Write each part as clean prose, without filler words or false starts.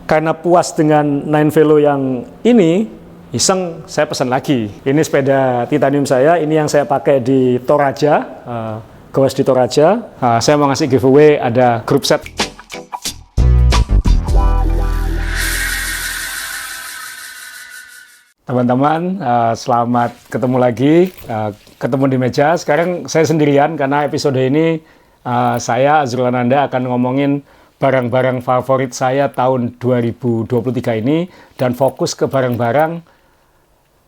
karena puas dengan Nine Velo yang ini, iseng saya pesan lagi. Ini sepeda titanium saya, ini yang saya pakai di Toraja, goes di Toraja. Saya mau ngasih giveaway, ada grup set. Teman-teman, selamat ketemu lagi, ketemu di meja. Sekarang saya sendirian karena episode ini saya, Azrul Ananda, akan ngomongin barang-barang favorit saya tahun 2023 ini dan fokus ke barang-barang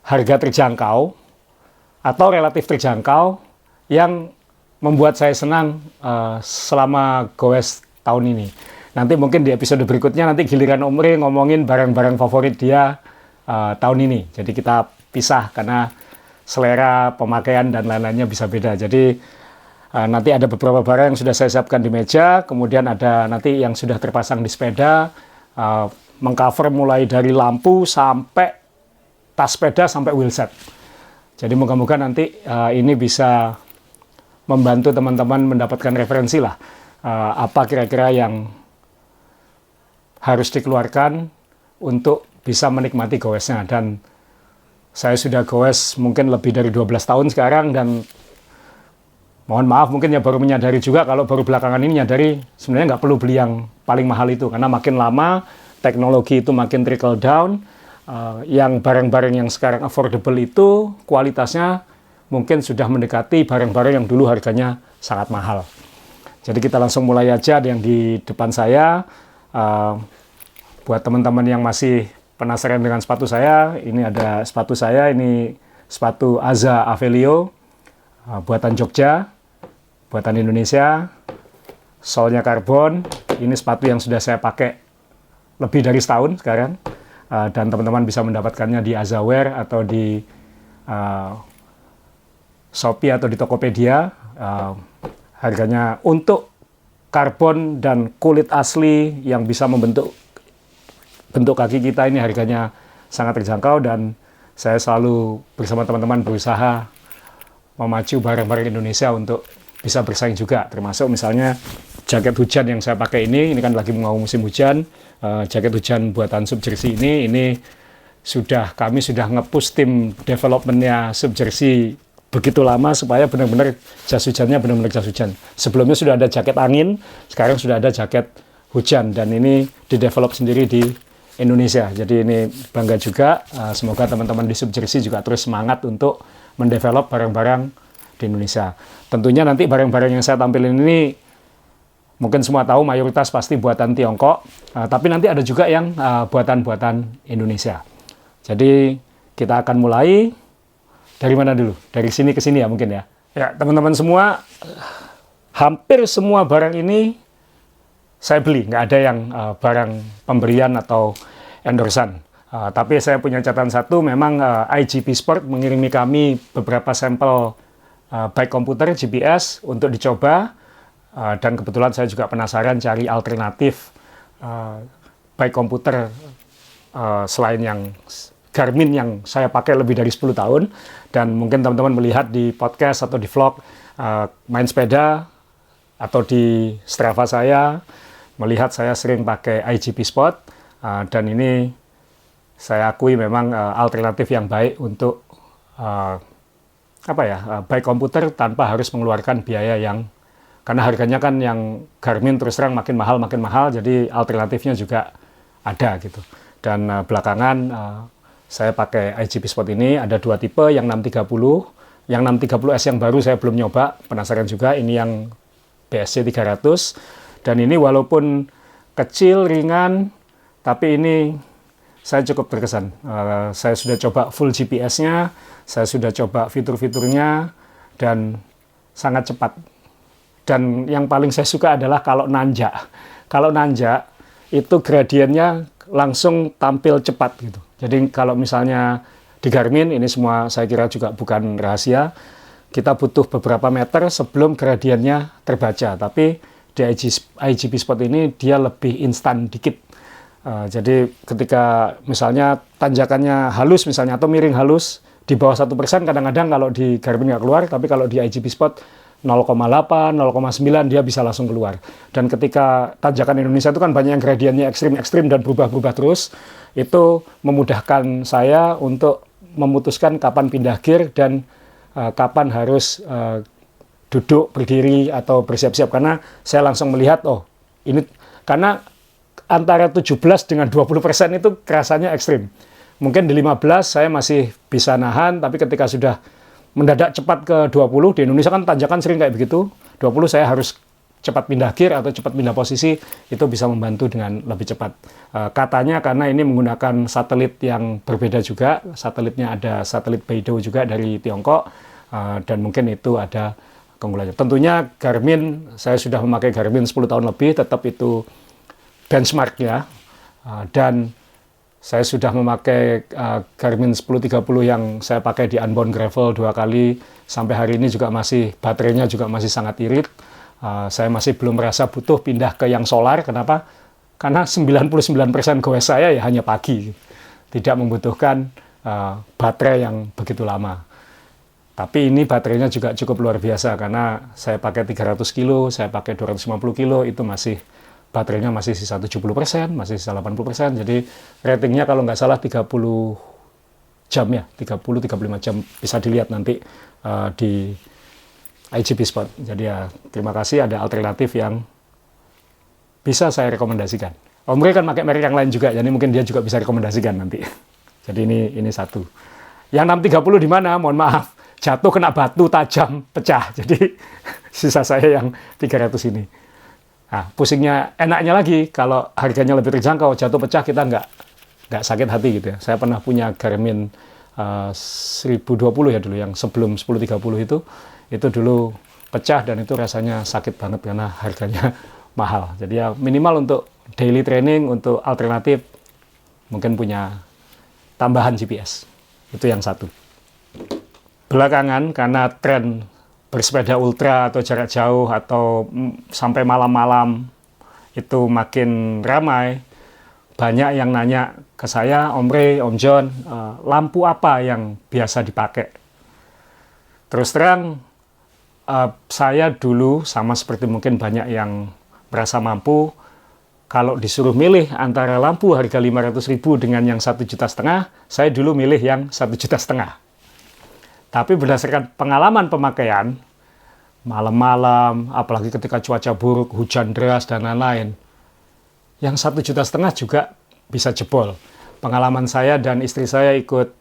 harga terjangkau atau relatif terjangkau yang membuat saya senang selama goes tahun ini. Nanti mungkin di episode berikutnya nanti giliran Om Re ngomongin barang-barang favorit dia tahun ini. Jadi kita pisah karena selera pemakaian dan lain-lainnya bisa beda. Jadi nanti ada beberapa barang yang sudah saya siapkan di meja, kemudian ada nanti yang sudah terpasang di sepeda, mengcover mulai dari lampu sampai tas sepeda sampai wheelset. Jadi moga-moga nanti ini bisa membantu teman-teman mendapatkan referensi lah, apa kira-kira yang harus dikeluarkan untuk bisa menikmati goesnya. Dan saya sudah goes mungkin lebih dari 12 tahun sekarang, dan mohon maaf mungkin ya baru menyadari juga kalau baru belakangan ini nyadari sebenarnya nggak perlu beli yang paling mahal itu, karena makin lama teknologi itu makin trickle down. Yang barang-barang yang sekarang affordable itu kualitasnya mungkin sudah mendekati barang-barang yang dulu harganya sangat mahal. Jadi kita langsung mulai aja yang di depan saya. Buat teman-teman yang masih penasaran dengan sepatu saya, ini ada sepatu saya, ini sepatu Aza Avelio, buatan Jogja, buatan Indonesia, solnya karbon. Ini sepatu yang sudah saya pakai lebih dari setahun sekarang, dan teman-teman bisa mendapatkannya di Azaware atau di Shopee atau di Tokopedia. Harganya untuk karbon dan kulit asli yang bisa membentuk bentuk kaki kita, ini harganya sangat terjangkau, dan saya selalu bersama teman-teman berusaha memacu barang-barang Indonesia untuk bisa bersaing juga, termasuk misalnya jaket hujan yang saya pakai ini kan lagi mau musim hujan. Jaket hujan buatan Subjersey ini kami sudah nge-push tim developmentnya Subjersey begitu lama supaya benar-benar jas hujannya benar-benar jas hujan. Sebelumnya sudah ada jaket angin, sekarang sudah ada jaket hujan, dan ini di-develop sendiri di Indonesia. Jadi ini bangga juga. Semoga teman-teman di Subjersey juga terus semangat untuk mendevelop barang-barang di Indonesia. Tentunya nanti barang-barang yang saya tampilin ini mungkin semua tahu mayoritas pasti buatan Tiongkok, tapi nanti ada juga yang buatan-buatan Indonesia. Jadi kita akan mulai dari mana dulu? Dari sini ke sini ya mungkin ya. Ya teman-teman semua, hampir semua barang ini saya beli, nggak ada yang barang pemberian atau endorsan. Tapi saya punya catatan satu, memang IGP Sport mengirimi kami beberapa sampel bike komputer GPS untuk dicoba, dan kebetulan saya juga penasaran cari alternatif bike komputer selain yang Garmin yang saya pakai lebih dari 10 tahun. Dan mungkin teman-teman melihat di podcast atau di vlog main sepeda atau di Strava saya, melihat saya sering pakai IGP Sport, dan ini saya akui memang alternatif yang baik untuk bike komputer tanpa harus mengeluarkan biaya yang, karena harganya kan yang Garmin terus terang makin mahal, jadi alternatifnya juga ada gitu. Dan belakangan saya pakai IGP Sport ini, ada dua tipe, yang 630, yang 630S yang baru saya belum nyoba, penasaran juga, ini yang BSC 300, dan ini walaupun kecil, ringan, tapi ini saya cukup terkesan. Saya sudah coba full GPS-nya, saya sudah coba fitur-fiturnya, dan sangat cepat. Dan yang paling saya suka adalah kalau nanjak. Kalau nanjak, itu gradiennya langsung tampil cepat gitu. Jadi kalau misalnya di Garmin, ini semua saya kira juga bukan rahasia, kita butuh beberapa meter sebelum gradiennya terbaca. Tapi di IGP Sport ini dia lebih instan dikit. Jadi ketika misalnya tanjakannya halus misalnya, atau miring halus di bawah 1%, kadang-kadang kalau di Garmin nggak keluar, tapi kalau di IGP Sport 0,8, 0,9 dia bisa langsung keluar. Dan ketika tanjakan Indonesia itu kan banyak yang gradiennya ekstrim-ekstrim dan berubah-berubah terus, itu memudahkan saya untuk memutuskan kapan pindah gear dan kapan harus duduk, berdiri, atau bersiap-siap. Karena saya langsung melihat, oh ini, karena antara 17 dengan 20% itu rasanya ekstrim. Mungkin di 15 saya masih bisa nahan, tapi ketika sudah mendadak cepat ke 20, di Indonesia kan tanjakan sering kayak begitu, 20 saya harus cepat pindah gear atau cepat pindah posisi, itu bisa membantu dengan lebih cepat. Katanya karena ini menggunakan satelit yang berbeda juga, satelitnya ada satelit Beidou juga dari Tiongkok, dan mungkin itu ada keunggulannya. Tentunya Garmin, saya sudah memakai Garmin 10 tahun lebih, tetap itu benchmark ya, dan saya sudah memakai Garmin 1030 yang saya pakai di Unbound Gravel 2 kali, sampai hari ini juga masih, baterainya juga masih sangat irit. Saya masih belum merasa butuh pindah ke yang solar. Kenapa? Karena 99% goes saya ya hanya pagi, tidak membutuhkan baterai yang begitu lama. Tapi ini baterainya juga cukup luar biasa, karena saya pakai 300 kilo, saya pakai 250 kilo, itu masih baterainya masih sisa 70%, masih sisa 80%, jadi ratingnya kalau nggak salah 30 jam ya, 30-35 jam, bisa dilihat nanti di IGP Spot. Jadi ya, terima kasih ada alternatif yang bisa saya rekomendasikan. Om Rey kan pakai merek yang lain juga, jadi mungkin dia juga bisa rekomendasikan nanti. Jadi ini satu. Yang 630 di mana? Mohon maaf, jatuh kena batu tajam, pecah. Jadi sisa saya yang 300 ini. Nah, pusingnya, enaknya lagi kalau harganya lebih terjangkau, jatuh pecah kita nggak sakit hati gitu ya. Saya pernah punya Garmin 1020 ya dulu, yang sebelum 1030 itu dulu pecah dan itu rasanya sakit banget karena harganya mahal. Jadi ya minimal untuk daily training, untuk alternatif mungkin punya tambahan GPS. Itu yang satu. Belakangan karena tren bersepeda ultra atau jarak jauh atau sampai malam-malam itu makin ramai, banyak yang nanya ke saya, Om Rey, Om John, lampu apa yang biasa dipakai? Terus terang, saya dulu sama seperti mungkin banyak yang merasa mampu, kalau disuruh milih antara lampu harga 500.000 dengan yang 1,5 juta, saya dulu milih yang 1,5 juta. Tapi berdasarkan pengalaman pemakaian, malam-malam, apalagi ketika cuaca buruk, hujan deras, dan lain-lain, yang 1,5 juta juga bisa jebol. Pengalaman saya dan istri saya ikut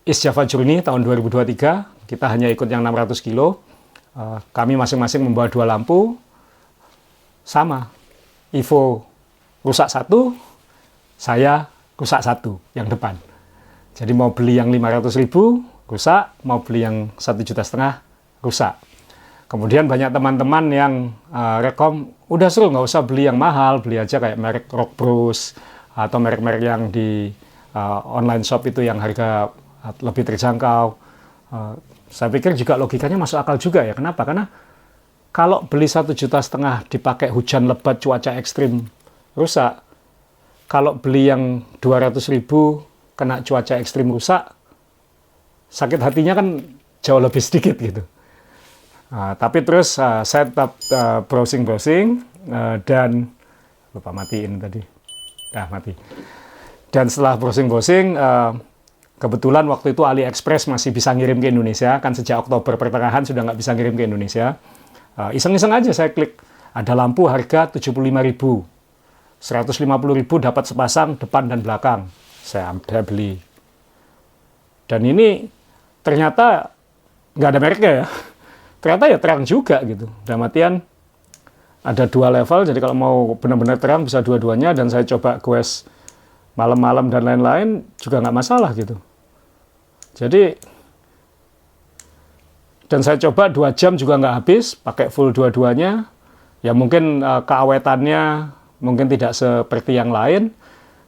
East Java Journey tahun 2023, kita hanya ikut yang 600 kilo, kami masing-masing membawa 2 lampu, sama, Evo rusak 1, saya rusak 1, yang depan. Jadi mau beli yang 500.000, rusak, mau beli yang 1,5 juta, rusak. Kemudian banyak teman-teman yang rekom, udah seru nggak usah beli yang mahal, beli aja kayak merek Rock Bros atau merek-merek yang di online shop itu yang harga lebih terjangkau. Saya pikir juga logikanya masuk akal juga ya. Kenapa? Karena kalau beli 1,5 juta dipakai hujan lebat, cuaca ekstrim, rusak. Kalau beli yang 200.000 kena cuaca ekstrim, rusak, sakit hatinya kan jauh lebih sedikit gitu. Tapi terus saya tetap browsing dan lupa matiin tadi. Mati. Dan setelah browsing kebetulan waktu itu AliExpress masih bisa ngirim ke Indonesia, kan sejak Oktober pertengahan sudah nggak bisa ngirim ke Indonesia. Iseng-iseng aja saya klik, ada lampu harga 75.000, 150.000 dapat sepasang depan dan belakang. Saya beli. Dan ini ternyata nggak ada mereknya ya. Ternyata ya terang juga gitu. Dalam artian ada 2 level, jadi kalau mau benar-benar terang bisa dua-duanya, dan saya coba goes malam-malam dan lain-lain juga nggak masalah gitu. Jadi, dan saya coba 2 jam juga nggak habis, pakai full dua-duanya. Ya mungkin keawetannya mungkin tidak seperti yang lain,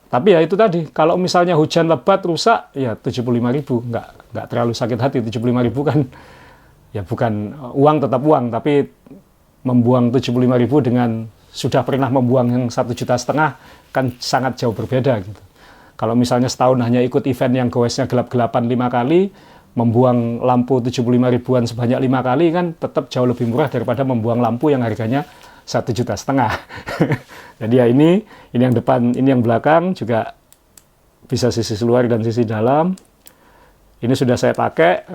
tapi ya itu tadi, kalau misalnya hujan lebat rusak, ya 75.000, nggak terlalu sakit hati. 75.000 kan ya bukan uang, tetap uang, tapi membuang 75.000 dengan sudah pernah membuang yang 1,5 juta kan sangat jauh berbeda gitu. Kalau misalnya setahun hanya ikut event yang goesnya gelap-gelapan 5 kali, membuang lampu 75 ribuan sebanyak 5 kali kan tetap jauh lebih murah daripada membuang lampu yang harganya 1,5 juta. Jadi ya ini yang depan, ini yang belakang juga bisa sisi luar dan sisi dalam. Ini sudah saya pakai,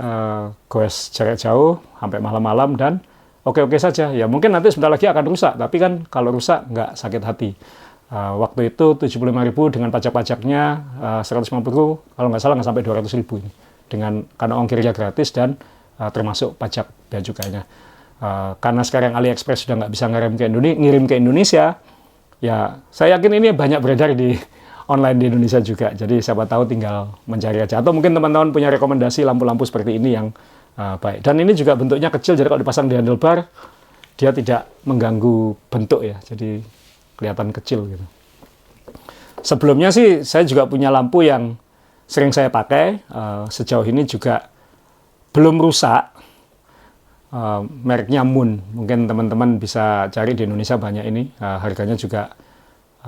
goes jarak jauh sampai malam-malam dan oke-oke saja. Ya mungkin nanti sebentar lagi akan rusak, tapi kan kalau rusak nggak sakit hati. Waktu itu 75.000 dengan pajak-pajaknya 150, kalau nggak salah nggak sampai 200.000 ini. Karena ongkirnya gratis dan termasuk pajak bea cukainya. Karena sekarang AliExpress sudah nggak bisa ngirim ke Indonesia, ya saya yakin ini banyak beredar di online di Indonesia juga. Jadi siapa tahu tinggal mencari aja. Atau mungkin teman-teman punya rekomendasi lampu-lampu seperti ini yang baik. Dan ini juga bentuknya kecil, jadi kalau dipasang di handlebar, dia tidak mengganggu bentuk ya. Jadi kelihatan kecil gitu. Sebelumnya sih saya juga punya lampu yang sering saya pakai, sejauh ini juga belum rusak, mereknya Moon. Mungkin teman-teman bisa cari di Indonesia banyak ini, harganya juga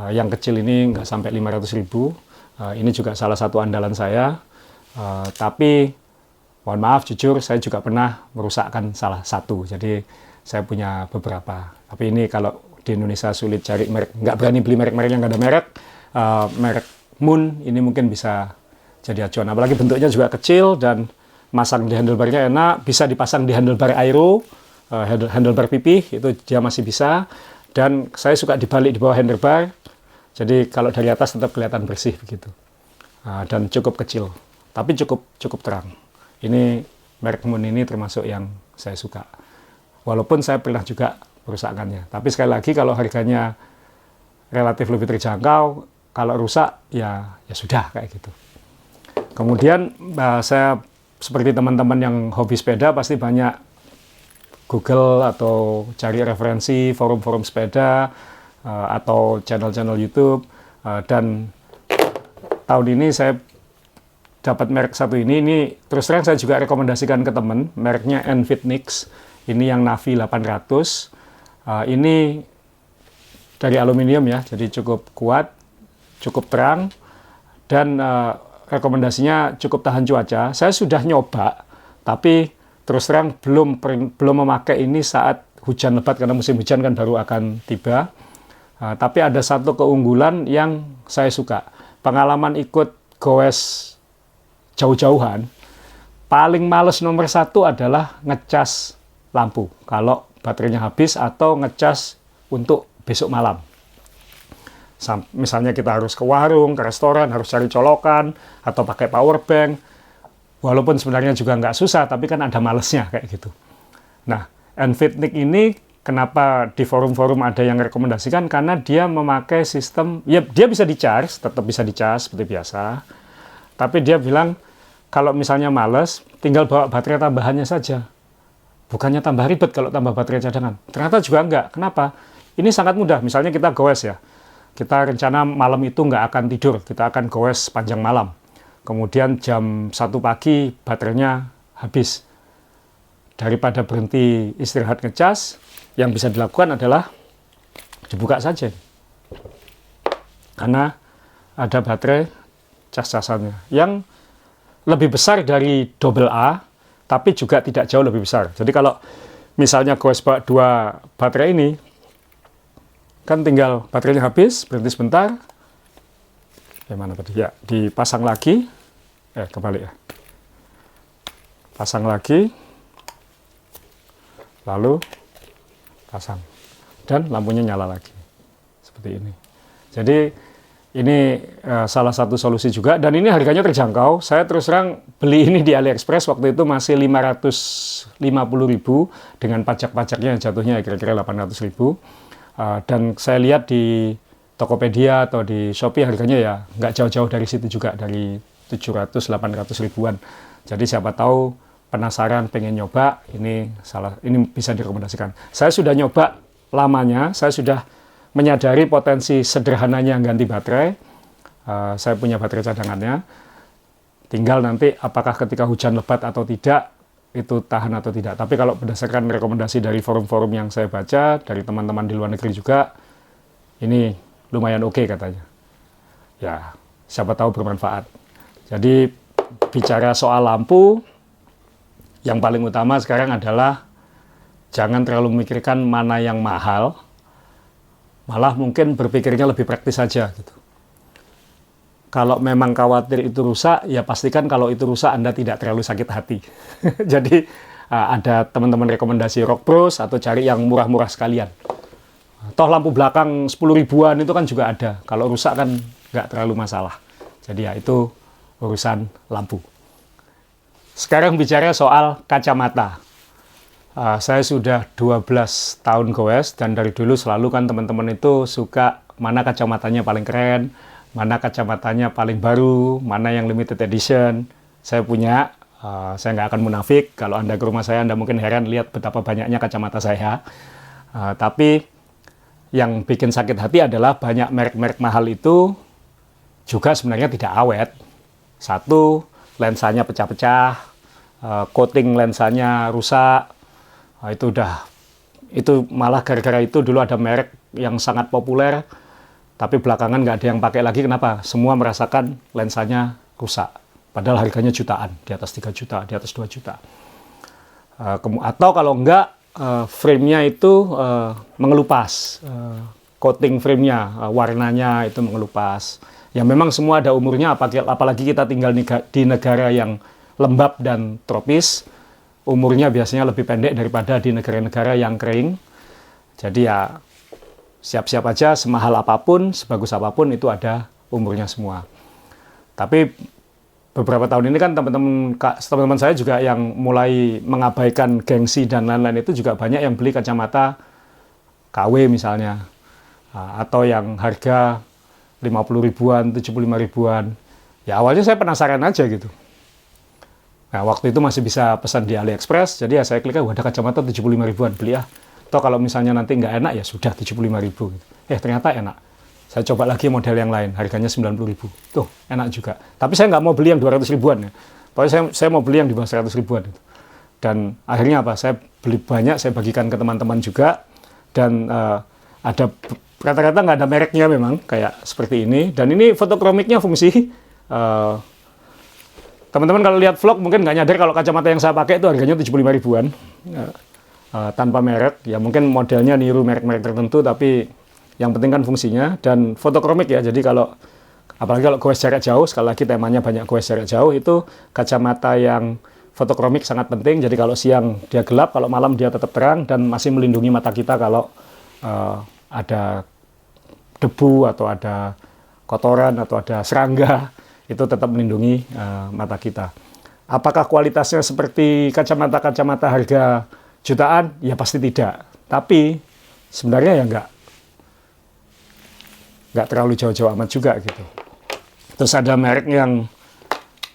yang kecil ini nggak sampai 500.000. Ini juga salah satu andalan saya, tapi mohon maaf jujur saya juga pernah merusakkan salah satu, jadi saya punya beberapa. Tapi ini kalau di Indonesia sulit cari merek, nggak berani beli merek-merek yang nggak ada merek, merek Moon ini mungkin bisa jadi acuan. Apalagi bentuknya juga kecil dan masang di handlebarnya enak, bisa dipasang di handlebar aero, handlebar pipih, itu dia masih bisa. Dan saya suka dibalik di bawah handlebar, jadi kalau dari atas tetap kelihatan bersih begitu. Dan cukup kecil, tapi cukup terang. Ini merek Moon ini termasuk yang saya suka. Walaupun saya pernah juga merusakkannya. Tapi sekali lagi kalau harganya relatif lebih terjangkau, kalau rusak ya sudah kayak gitu. Kemudian saya seperti teman-teman yang hobi sepeda pasti banyak Google atau cari referensi forum-forum sepeda atau channel-channel YouTube, dan tahun ini saya dapat merek satu ini terus terang saya juga rekomendasikan ke teman, mereknya Enfitnix. Ini yang Navi 800. Ini dari aluminium ya, jadi cukup kuat, cukup terang, dan rekomendasinya cukup tahan cuaca. Saya sudah nyoba, tapi terus terang belum memakai ini saat hujan lebat karena musim hujan kan baru akan tiba. Tapi ada satu keunggulan yang saya suka. Pengalaman ikut goes jauh-jauhan, paling males nomor satu adalah ngecas lampu. Kalau baterainya habis atau ngecas untuk besok malam. Misalnya kita harus ke warung, ke restoran, harus cari colokan, atau pakai power bank. Walaupun sebenarnya juga nggak susah, tapi kan ada malesnya kayak gitu. Nah, Enfitnix ini kenapa di forum-forum ada yang rekomendasikan? Karena dia memakai sistem, ya dia bisa di-charge, tetap bisa di-charge seperti biasa. Tapi dia bilang, kalau misalnya males, tinggal bawa baterai tambahannya saja. Bukannya tambah ribet kalau tambah baterai cadangan. Ternyata juga enggak. Kenapa? Ini sangat mudah. Misalnya kita goes ya. Kita rencana malam itu nggak akan tidur, kita akan goes panjang malam. Kemudian jam 1 pagi baterainya habis. Daripada berhenti istirahat ngecas, yang bisa dilakukan adalah dibuka saja. Karena ada baterai cas-casannya yang lebih besar dari double A, tapi juga tidak jauh lebih besar. Jadi kalau misalnya goes bawa 2 baterai ini, kan tinggal baterainya habis, berhenti sebentar. Mana tadi? Ya, dipasang lagi. Kembali ya. Pasang lagi. Lalu pasang. Dan lampunya nyala lagi. Seperti ini. Jadi ini salah satu solusi juga. Dan ini harganya terjangkau. Saya terus terang beli ini di AliExpress waktu itu masih 550.000 dengan pajak-pajaknya jatuhnya kira-kira 800.000. Dan saya lihat di Tokopedia atau di Shopee harganya ya nggak jauh-jauh dari situ juga, dari 700-800 ribuan. Jadi siapa tahu penasaran pengen nyoba, ini bisa direkomendasikan. Saya sudah nyoba lamanya, saya sudah menyadari potensi sederhananya ganti baterai. Saya punya baterai cadangannya. Tinggal nanti apakah ketika hujan lebat atau tidak itu tahan atau tidak. Tapi kalau berdasarkan rekomendasi dari forum-forum yang saya baca, dari teman-teman di luar negeri juga, ini lumayan oke katanya. Ya, siapa tahu bermanfaat. Jadi, bicara soal lampu, yang paling utama sekarang adalah jangan terlalu memikirkan mana yang mahal, malah mungkin berpikirnya lebih praktis saja gitu. Kalau memang khawatir itu rusak, ya pastikan kalau itu rusak Anda tidak terlalu sakit hati. Jadi ada teman-teman rekomendasi Rock Bros atau cari yang murah-murah sekalian. Toh lampu belakang 10 ribuan itu kan juga ada. Kalau rusak kan nggak terlalu masalah. Jadi ya itu urusan lampu. Sekarang bicara soal kacamata. Saya sudah 12 tahun goes dan dari dulu selalu kan teman-teman itu suka mana kacamatanya paling keren, mana kacamatanya paling baru, mana yang limited edition. Saya punya, saya nggak akan munafik. Kalau Anda ke rumah saya, Anda mungkin heran lihat betapa banyaknya kacamata saya. Tapi yang bikin sakit hati adalah banyak merek-merek mahal itu juga sebenarnya tidak awet. Satu, lensanya pecah-pecah, coating lensanya rusak. Itu malah gara-gara itu dulu ada merek yang sangat populer, tapi belakangan nggak ada yang pakai lagi. Kenapa? Semua merasakan lensanya rusak. Padahal harganya jutaan, di atas 3 juta, di atas 2 juta. Atau kalau enggak, frame-nya itu mengelupas. Coating frame-nya, warnanya itu mengelupas. Ya memang semua ada umurnya, apalagi kita tinggal di negara yang lembab dan tropis. Umurnya biasanya lebih pendek daripada di negara-negara yang kering. Jadi ya siap-siap aja, semahal apapun, sebagus apapun itu ada umurnya semua. Tapi beberapa tahun ini kan teman-teman saya juga yang mulai mengabaikan gengsi dan lain-lain itu juga banyak yang beli kacamata KW misalnya. Atau yang harga 50 ribuan, 75 ribuan. Ya awalnya saya penasaran aja gitu. Nah, waktu itu masih bisa pesan di AliExpress, jadi ya saya klik, ada kacamata 75 ribuan, beli ya. Atau kalau misalnya nanti nggak enak, ya sudah 75 ribu. Ternyata enak. Saya coba lagi model yang lain, harganya 90 ribu. Tuh, enak juga. Tapi saya nggak mau beli yang 200 ribuan ya. Pokoknya saya mau beli yang di bawah 100 ribuan. Dan akhirnya apa? Saya beli banyak, saya bagikan ke teman-teman juga. Dan ada rata-rata nggak ada mereknya memang, kayak seperti ini. Dan ini fotokromiknya fungsi. Teman-teman kalau lihat vlog mungkin nggak nyadar kalau kacamata yang saya pakai itu harganya 75 ribuan. Tanpa merek, ya mungkin modelnya niru merek-merek tertentu, tapi yang penting kan fungsinya. Dan fotokromik ya, jadi apalagi kalau goes jarak jauh, sekali lagi temanya banyak goes jarak jauh, itu kacamata yang fotokromik sangat penting. Jadi kalau siang dia gelap, kalau malam dia tetap terang, dan masih melindungi mata kita kalau ada debu, atau ada kotoran, atau ada serangga, itu tetap melindungi mata kita. Apakah kualitasnya seperti kacamata-kacamata harga jutaan? Ya pasti tidak. Tapi sebenarnya ya nggak terlalu jauh-jauh amat juga gitu. Terus ada merek yang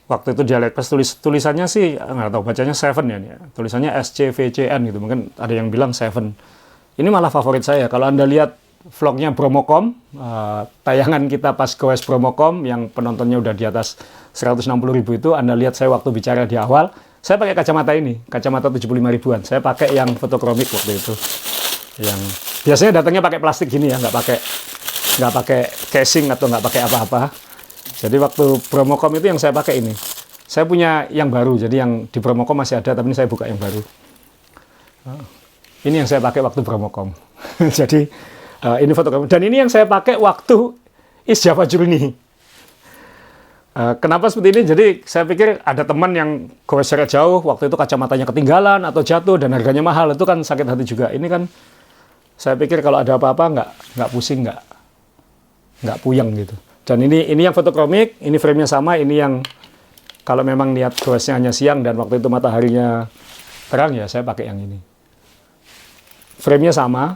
waktu itu di AliExpress tulisannya sih nggak tahu, bacanya Seven ya. Tulisannya SCVCN gitu. Mungkin ada yang bilang Seven. Ini malah favorit saya. Kalau Anda lihat vlognya Bromocom, tayangan kita pas goes Bromocom yang penontonnya udah di atas 160 ribu itu, Anda lihat saya waktu bicara di awal, saya pakai kacamata ini, kacamata 75 ribuan. Saya pakai yang fotokromik waktu itu. Yang biasanya datangnya pakai plastik gini ya, nggak pakai casing atau nggak pakai apa-apa. Jadi waktu Bromocom itu yang saya pakai ini. Saya punya yang baru, jadi yang di Bromocom masih ada, tapi ini saya buka yang baru. Ini yang saya pakai waktu Bromocom. Jadi ini fotografi. Dan ini yang saya pakai waktu East Java Journey. Kenapa seperti ini? Jadi saya pikir ada teman yang goes jarak jauh, waktu itu kacamatanya ketinggalan atau jatuh dan harganya mahal, itu kan sakit hati juga. Ini kan saya pikir kalau ada apa-apa nggak pusing, nggak puyeng gitu. Dan ini yang fotokromik, ini frame-nya sama, ini yang kalau memang niat goesnya hanya siang dan waktu itu mataharinya terang, ya saya pakai yang ini. Frame-nya sama.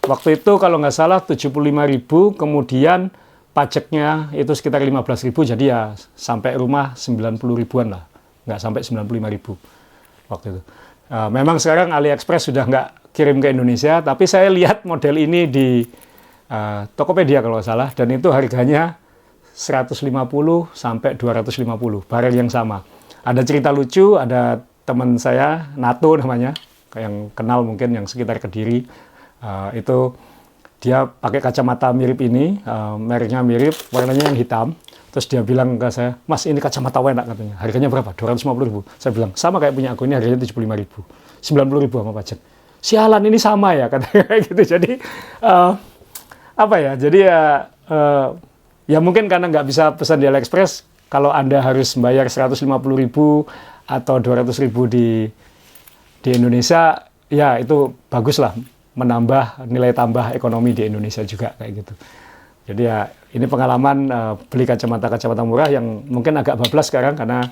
Waktu itu kalau nggak salah 75.000, kemudian pajaknya itu sekitar 15.000, jadi ya sampai rumah 90 ribuan lah, nggak sampai 95.000 waktu itu. Memang sekarang AliExpress sudah nggak kirim ke Indonesia, tapi saya lihat model ini di Tokopedia kalau nggak salah, dan itu harganya 150 sampai 250, barang yang sama. Ada cerita lucu, ada teman saya, Nato namanya, yang kenal mungkin yang sekitar Kediri, itu dia pakai kacamata mirip ini, mereknya mirip, warnanya yang hitam. Terus dia bilang ke saya, Mas ini kacamata enak katanya. Harganya berapa? 250.000. Saya bilang, sama kayak punya aku, ini harganya 75.000. 90.000 sama pajak. Sialan ini sama ya katanya kayak gitu. Jadi apa ya? Jadi ya mungkin karena nggak bisa pesan di AliExpress, kalau Anda harus bayar 150.000 atau 200.000 di Indonesia, ya itu baguslah menambah nilai tambah ekonomi di Indonesia juga kayak gitu. Jadi ya ini pengalaman beli kacamata murah yang mungkin agak bablas sekarang karena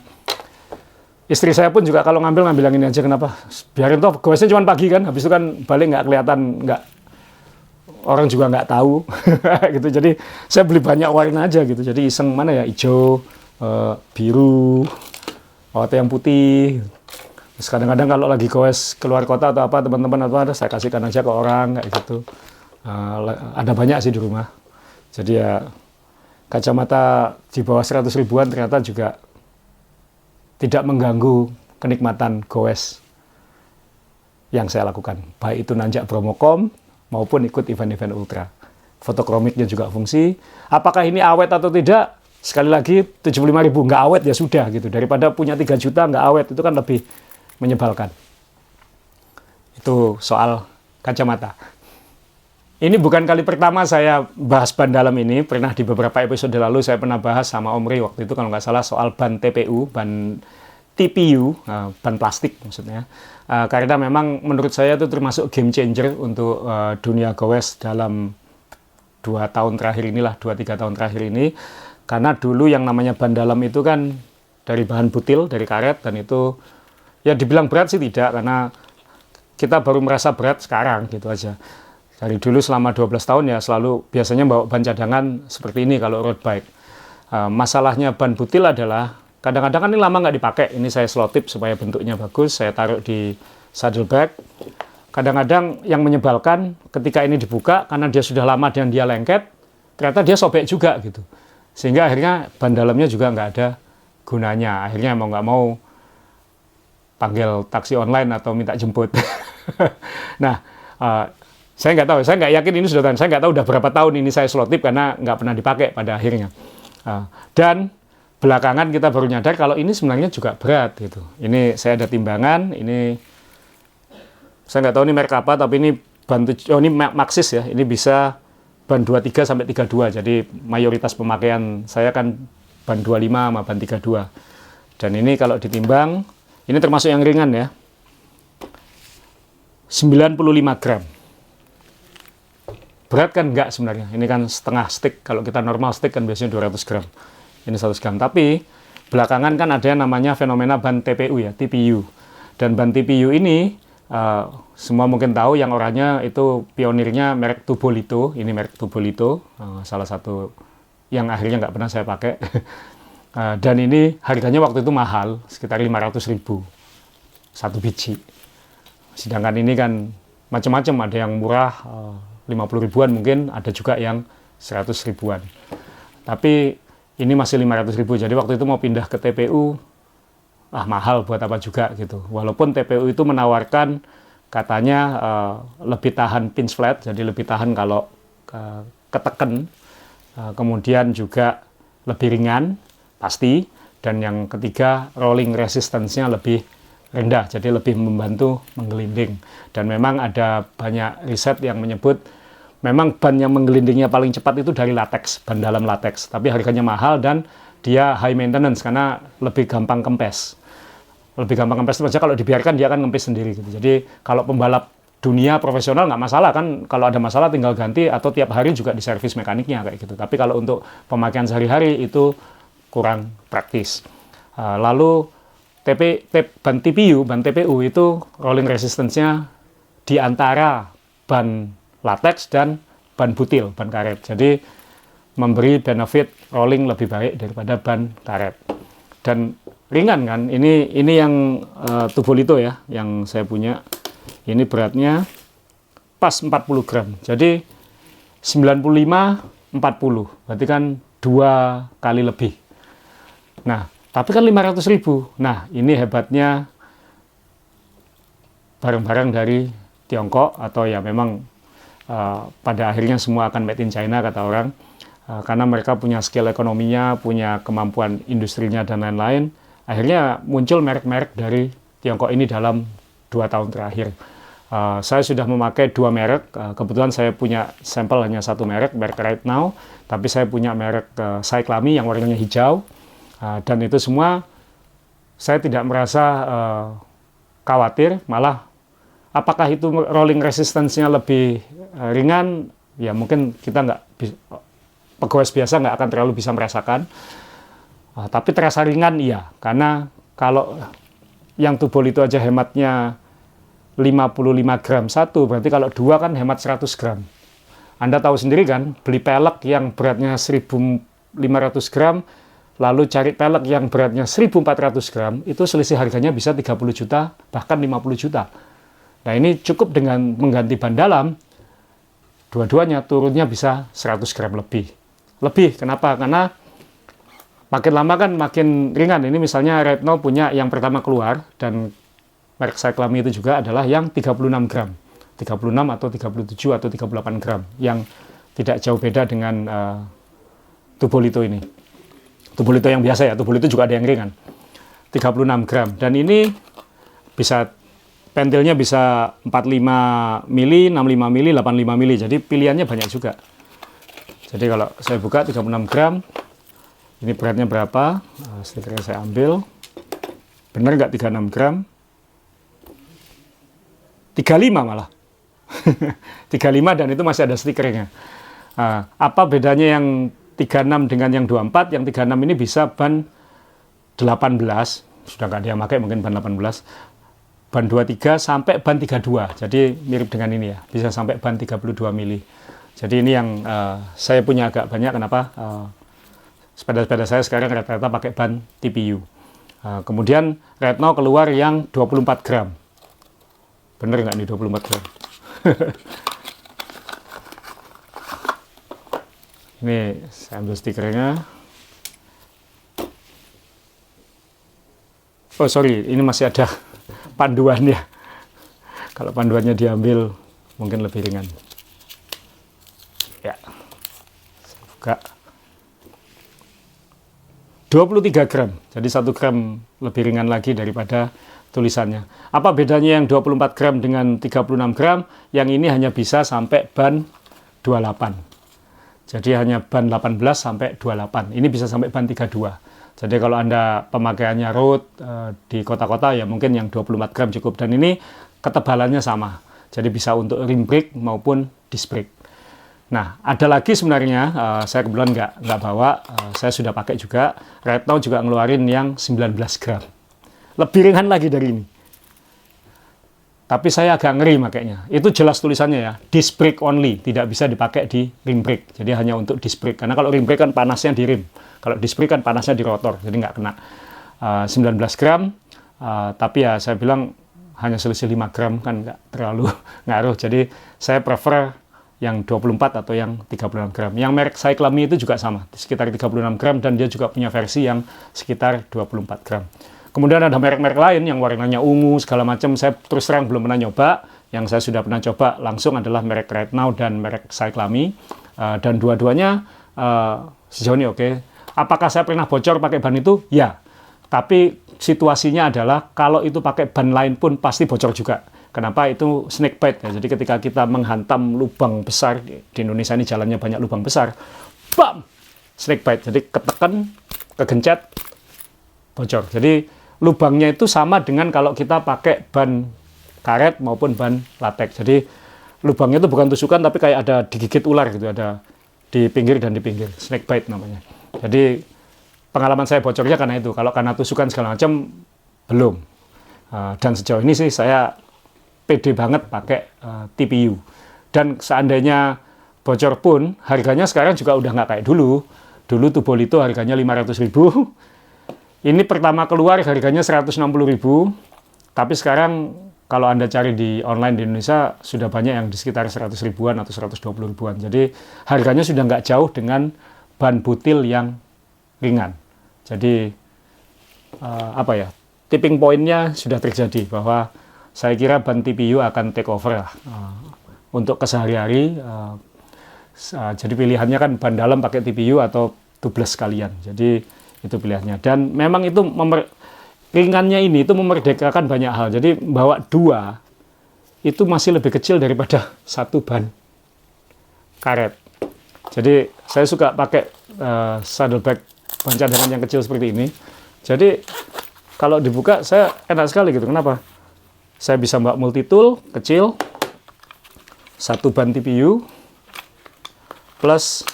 istri saya pun juga kalau ngambil yang ini aja, kenapa? Biarin toh, goesnya cuma pagi kan, habis itu kan balik nggak kelihatan, nggak, orang juga nggak tahu gitu. Jadi saya beli banyak warna aja gitu. Jadi iseng mana ya, hijau, biru, atau yang putih. Terus kadang-kadang kalau lagi goes keluar kota atau apa, teman-teman atau ada, saya kasihkan aja ke orang kayak gitu. Ada banyak sih di rumah. Jadi ya kacamata di bawah 100 ribuan ternyata juga tidak mengganggu kenikmatan goes yang saya lakukan. Baik itu nanjak Bromocom maupun ikut event-event ultra. Fotokromiknya juga fungsi. Apakah ini awet atau tidak? Sekali lagi 75.000 nggak awet ya sudah gitu. Daripada punya 3 juta nggak awet, itu kan lebih menyebalkan. Itu soal kacamata. Ini bukan kali pertama saya bahas ban dalam ini. Pernah di beberapa episode lalu saya pernah bahas sama Om Ri waktu itu kalau nggak salah soal ban TPU, ban TPU, ban plastik maksudnya. Karena memang menurut saya itu termasuk game changer untuk dunia goes dalam 2 tahun terakhir inilah, 2-3 tahun terakhir ini. Karena dulu yang namanya ban dalam itu kan dari bahan butil, dari karet, dan itu ya dibilang berat sih tidak, karena kita baru merasa berat sekarang gitu aja. Dari dulu selama 12 tahun ya selalu biasanya bawa ban cadangan seperti ini kalau road bike. Masalahnya ban butil adalah kadang-kadang kan ini lama nggak dipakai. Ini saya selotip supaya bentuknya bagus, saya taruh di saddlebag. Kadang-kadang yang menyebalkan ketika ini dibuka karena dia sudah lama dan dia lengket, ternyata dia sobek juga gitu. Sehingga akhirnya ban dalamnya juga nggak ada gunanya. Akhirnya mau nggak mau panggil taksi online atau minta jemput. Nah, saya nggak tahu, saya nggak yakin ini sudah tahun, saya nggak tahu udah berapa tahun ini saya selotip karena nggak pernah dipakai pada akhirnya. Dan belakangan kita baru nyadar kalau ini sebenarnya juga berat gitu. Ini saya ada timbangan, ini saya nggak tahu ini merek apa, tapi ini ban ini Maxxis ya, ini bisa ban 23 sampai 32. Jadi mayoritas pemakaian saya kan ban 25 sama ban 32. Dan ini kalau ditimbang, ini termasuk yang ringan ya. 95 gram. Berat kan enggak sebenarnya, ini kan setengah stick, kalau kita normal stick kan biasanya 200 gram, ini 100 gram, tapi belakangan kan ada yang namanya fenomena ban TPU ya, TPU, dan ban TPU ini, semua mungkin tahu, yang orangnya itu pionirnya merek Tubolito, ini merek Tubolito, salah satu yang akhirnya nggak pernah saya pakai, dan ini harganya waktu itu mahal, sekitar 500.000, satu biji, sedangkan ini kan macam-macam, ada yang murah, 50 ribuan mungkin, ada juga yang 100 ribuan. Tapi ini masih 500.000, jadi waktu itu mau pindah ke TPU, mahal buat apa juga gitu. Walaupun TPU itu menawarkan katanya lebih tahan pinch flat, jadi lebih tahan kalau keteken, kemudian juga lebih ringan, pasti, dan yang ketiga rolling resistance-nya lebih rendah, jadi lebih membantu menggelinding. Dan memang ada banyak riset yang menyebut memang ban yang menggelindingnya paling cepat itu dari latex, ban dalam latex, tapi harganya mahal dan dia high maintenance karena lebih gampang kempes. Lebih gampang kempes itu aja, kalau dibiarkan dia akan kempes sendiri gitu. Jadi kalau pembalap dunia profesional nggak masalah kan, kalau ada masalah tinggal ganti atau tiap hari juga diservis mekaniknya kayak gitu. Tapi kalau untuk pemakaian sehari-hari itu kurang praktis. Lalu ban TPU itu rolling resistance-nya di antara ban latex dan ban butil, ban karet. Jadi memberi benefit rolling lebih baik daripada ban karet. Dan ringan kan, ini yang Tubolito ya, yang saya punya. Ini beratnya pas 40 gram. Jadi 95, 40. Berarti kan 2 kali lebih. Nah, tapi kan 500.000. Nah, ini hebatnya barang-barang dari Tiongkok, atau ya memang pada akhirnya semua akan made in China kata orang. karena mereka punya skill ekonominya, punya kemampuan industrinya dan lain-lain. Akhirnya muncul merek-merek dari Tiongkok ini dalam 2 tahun terakhir. Saya sudah memakai 2 merek, kebetulan saya punya sampel hanya 1 merek Right Now, tapi saya punya merek Cyclami yang warnanya hijau, dan itu semua saya tidak merasa khawatir, malah apakah itu rolling resistance-nya lebih ringan, ya mungkin kita pegawai biasa nggak akan terlalu bisa merasakan, tapi terasa ringan iya, karena kalau yang tubol itu aja hematnya 55 gram satu, berarti kalau 2 kan hemat 100 gram. Anda tahu sendiri kan, beli pelek yang beratnya 1.500 gram, lalu cari pelek yang beratnya 1.400 gram, itu selisih harganya bisa 30 juta, bahkan 50 juta. Nah ini cukup dengan mengganti ban dalam, dua-duanya turunnya bisa 100 gram lebih. Lebih, kenapa? Karena makin lama kan makin ringan. Ini misalnya Right Now punya yang pertama keluar, dan merek Cyclami itu juga adalah yang 36 gram. 36 atau 37 atau 38 gram. Yang tidak jauh beda dengan Tubolito ini. Tubolito yang biasa ya, Tubolito juga ada yang ringan. 36 gram. Dan ini bisa, pentilnya bisa 45 mili, 65 mili, 85 mili. Jadi pilihannya banyak juga. Jadi kalau saya buka 36 gram, ini beratnya berapa? Stikernya saya ambil. Benar nggak 36 gram? 35 malah. 35 dan itu masih ada stikernya. Apa bedanya yang 36 dengan yang 24? Yang 36 ini bisa ban 18, sudah nggak ada yang pakai mungkin ban 18, ban 23 sampai ban 32. Jadi mirip dengan ini ya, bisa sampai ban 32 mili. Jadi ini yang saya punya agak banyak. Kenapa? Sepeda-sepeda saya sekarang rata-rata pakai ban TPU. Kemudian Right Now keluar yang 24 gram. Bener nggak nih 24 gram? Ini saya ambil stikernya. Oh sorry, ini masih ada panduannya. Kalau panduannya diambil mungkin lebih ringan. Ya, saya buka. 23 gram, jadi 1 gram lebih ringan lagi daripada tulisannya. Apa bedanya yang 24 gram dengan 36 gram? Yang ini hanya bisa sampai ban 28. Jadi hanya ban 18 sampai 28. Ini bisa sampai ban 32. Jadi kalau Anda pemakaiannya road di kota-kota ya mungkin yang 24 gram cukup. Dan ini ketebalannya sama. Jadi bisa untuk rim brake maupun disc brake. Nah, ada lagi sebenarnya, saya kebetulan nggak bawa, saya sudah pakai juga. Right Now juga ngeluarin yang 19 gram. Lebih ringan lagi dari ini. Tapi saya agak ngeri makanya. Itu jelas tulisannya ya, disc brake only, tidak bisa dipakai di rim brake. Jadi hanya untuk disc brake. Karena kalau rim brake kan panasnya di rim. Kalau disc brake kan panasnya di rotor, jadi nggak kena. 19 gram, tapi ya saya bilang hanya selisih 5 gram kan nggak terlalu ngaruh. Jadi saya prefer yang 24 atau yang 36 gram. Yang merek Cyclami itu juga sama, sekitar 36 gram, dan dia juga punya versi yang sekitar 24 gram. Kemudian ada merek-merek lain yang warnanya ungu, segala macam. Saya terus terang belum pernah nyoba. Yang saya sudah pernah coba langsung adalah merek Right Now dan merek Cyclami. Dan dua-duanya sejauh ini oke. Apakah saya pernah bocor pakai ban itu? Ya. Tapi situasinya adalah kalau itu pakai ban lain pun pasti bocor juga. Kenapa? Itu snake bite ya. Jadi ketika kita menghantam lubang besar, di Indonesia ini jalannya banyak lubang besar, bam! Snake bite. Jadi ketekan, kegencet, bocor. Jadi lubangnya itu sama dengan kalau kita pakai ban karet maupun ban latex. Jadi lubangnya itu bukan tusukan tapi kayak ada digigit ular gitu, ada di pinggir dan di pinggir. Snake bite namanya. Jadi pengalaman saya bocornya karena itu. Kalau karena tusukan segala macam belum. Dan sejauh ini sih saya pede banget pakai TPU. Dan seandainya bocor pun, harganya sekarang juga udah nggak kayak dulu. Dulu Tubolito harganya 500.000. Ini pertama keluar harganya 160.000. Tapi sekarang kalau Anda cari di online di Indonesia, sudah banyak yang di sekitar 100 ribuan atau 120 ribuan. Jadi harganya sudah nggak jauh dengan ban butil yang ringan. Jadi tipping point-nya sudah terjadi bahwa saya kira ban TPU akan take over lah untuk kesehari-hari. Jadi pilihannya kan ban dalam pakai TPU atau tubeless sekalian. Jadi itu pilihannya. Dan memang itu ringannya ini itu memerdekakan banyak hal. Jadi bawa 2 itu masih lebih kecil daripada 1 ban karet. Jadi saya suka pakai saddlebag ban cadangan yang kecil seperti ini. Jadi kalau dibuka saya enak sekali gitu. Kenapa? Saya bisa bawa multi tool kecil, 1 ban TPU plus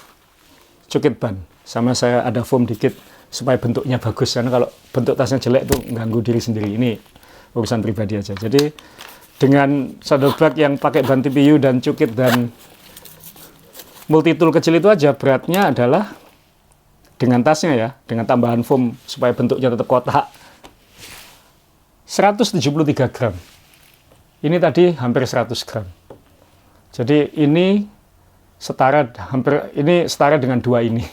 cukit ban, sama saya ada foam dikit supaya bentuknya bagus, karena kalau bentuk tasnya jelek itu mengganggu diri sendiri. Ini urusan pribadi aja. Jadi dengan saddlebag yang pakai ban TPU dan cukit dan multi tool kecil itu aja, beratnya adalah dengan tasnya ya, dengan tambahan foam supaya bentuknya tetap kotak, 173 gram. Ini tadi hampir 100 gram. Jadi ini setara dengan 2 ini.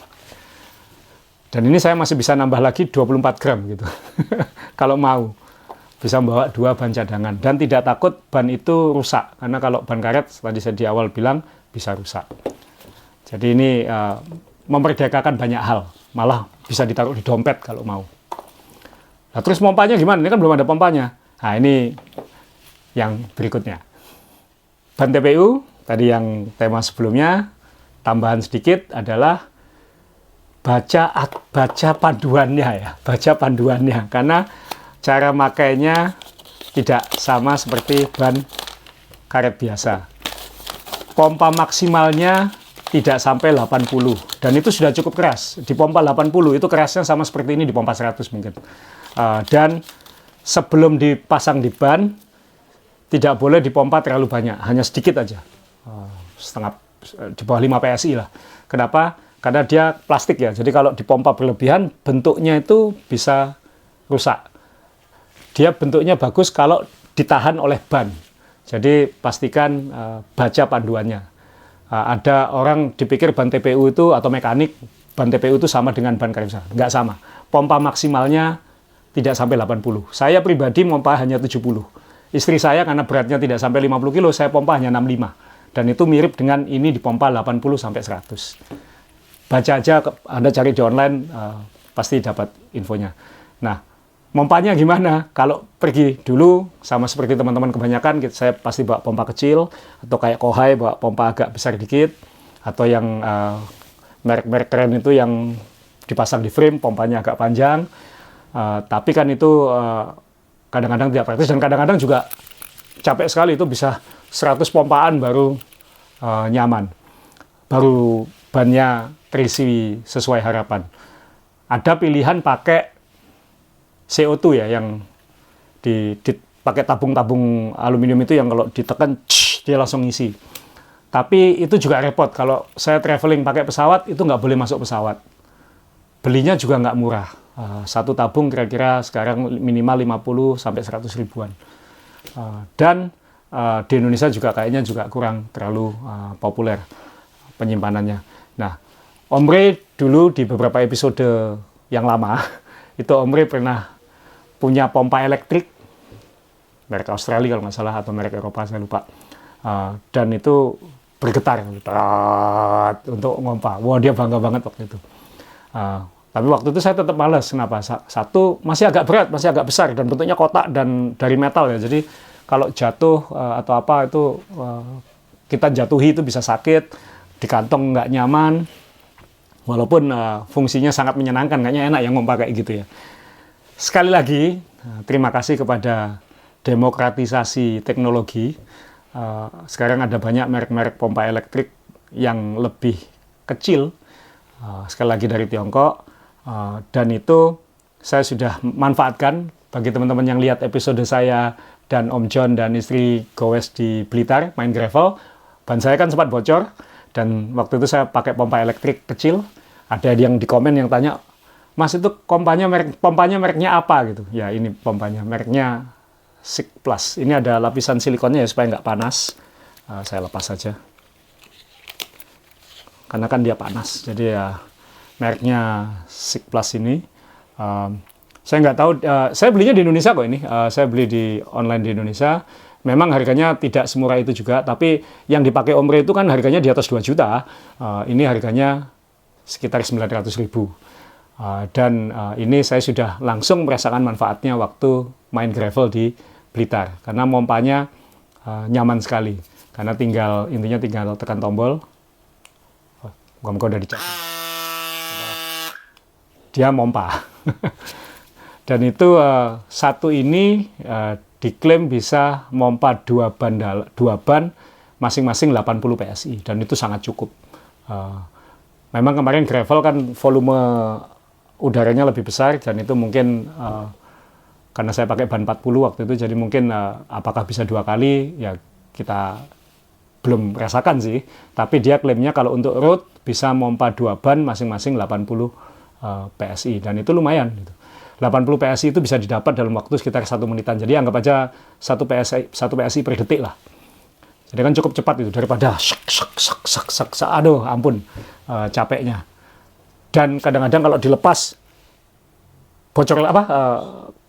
Dan ini saya masih bisa nambah lagi 24 gram gitu. Kalau mau. Bisa membawa 2 ban cadangan. Dan tidak takut ban itu rusak. Karena kalau ban karet, tadi saya di awal bilang, bisa rusak. Jadi ini memerdekakan banyak hal. Malah bisa ditaruh di dompet kalau mau. Nah, terus pompanya gimana? Ini kan belum ada pompanya. Nah, ini yang berikutnya. Ban TPU, tadi yang tema sebelumnya, tambahan sedikit adalah baca panduannya ya, baca panduannya, karena cara makainya tidak sama seperti ban karet biasa. Pompa maksimalnya tidak sampai 80, dan itu sudah cukup keras. Di pompa 80 itu kerasnya sama seperti ini di pompa 100 mungkin. Dan sebelum dipasang di ban, tidak boleh dipompa terlalu banyak, hanya sedikit aja. Setengah, di bawah 5 PSI lah. Kenapa? Karena dia plastik ya, jadi kalau dipompa berlebihan, bentuknya itu bisa rusak. Dia bentuknya bagus kalau ditahan oleh ban. Jadi pastikan baca panduannya. Ada orang dipikir ban TPU itu, atau mekanik, ban TPU itu sama dengan ban karet besar. Nggak sama. Pompa maksimalnya tidak sampai 80. Saya pribadi pompa hanya 70. Istri saya karena beratnya tidak sampai 50 kilo, saya pompa hanya 65. Dan itu mirip dengan ini dipompa 80 sampai 100. Baca aja, Anda cari di online, pasti dapat infonya. Nah, pompanya gimana? Kalau pergi dulu, sama seperti teman-teman kebanyakan, saya pasti bawa pompa kecil, atau kayak Kohai bawa pompa agak besar dikit, atau yang merek-merek keren itu yang dipasang di frame, pompanya agak panjang. Tapi kan itu kadang-kadang tidak praktis, dan kadang-kadang juga capek sekali, itu bisa 100 pompaan baru nyaman, baru bannya terisi sesuai harapan. Ada pilihan pakai CO2 ya, yang pakai tabung-tabung aluminium itu yang kalau ditekan dia langsung isi. Tapi itu juga repot. Kalau saya traveling pakai pesawat, itu nggak boleh masuk pesawat. Belinya juga nggak murah. Satu tabung kira-kira sekarang minimal 50 sampai 100 ribuan. Dan di Indonesia juga kayaknya juga kurang terlalu populer penyimpanannya. Nah, Om Rey dulu di beberapa episode yang lama, itu Om Rey pernah punya pompa elektrik, merek Australia kalau nggak salah, atau merek Eropa, saya lupa. Dan itu bergetar untuk ngompa. Wah, dia bangga banget waktu itu. Tapi waktu itu saya tetap malas. Kenapa? Satu, masih agak berat, masih agak besar, dan bentuknya kotak dan dari metal ya. Jadi kalau jatuh atau apa itu kita jatuhi itu bisa sakit, di kantong nggak nyaman. Walaupun fungsinya sangat menyenangkan, kayaknya enak yang ngompa kayak gitu ya. Sekali lagi, terima kasih kepada demokratisasi teknologi. Sekarang ada banyak merek-merek pompa elektrik yang lebih kecil, sekali lagi dari Tiongkok, dan itu saya sudah manfaatkan. Bagi teman-teman yang lihat episode saya dan Om John dan istri goes di Blitar main gravel, ban saya kan sempat bocor, dan waktu itu saya pakai pompa elektrik kecil. Ada yang di komen yang tanya, Mas, itu pompanya mereknya apa gitu? Ya, ini pompanya mereknya SIG Plus. Ini ada lapisan silikonnya ya supaya nggak panas. Saya lepas saja. Karena kan dia panas. Jadi ya mereknya SIG Plus ini. Saya nggak tahu. Saya belinya di Indonesia kok ini. Saya beli di online di Indonesia. Memang harganya tidak semurah itu juga, tapi yang dipakai Omre itu kan harganya di atas 2 juta. Ini harganya sekitar 900.000. Dan ini saya sudah langsung merasakan manfaatnya waktu main gravel di Blitar. Karena mompanya nyaman sekali. Karena intinya tinggal tekan tombol. Moga-moga udah dicek. Dia mompa. Dan itu satu ini diklaim bisa mompa 2 ban masing-masing 80 PSI. Dan itu sangat cukup. Memang kemarin gravel kan volume udaranya lebih besar, dan itu mungkin karena saya pakai ban 40 waktu itu, jadi mungkin apakah bisa 2 kali, ya kita belum merasakan sih. Tapi dia klaimnya kalau untuk road bisa mompa 2 ban masing-masing 80 PSI, dan itu lumayan gitu. 80 PSI itu bisa didapat dalam waktu sekitar 1 menitan. Jadi anggap aja 1 PSI per detik lah. Jadi kan cukup cepat itu daripada aduh ampun capeknya. Dan kadang-kadang kalau dilepas bocor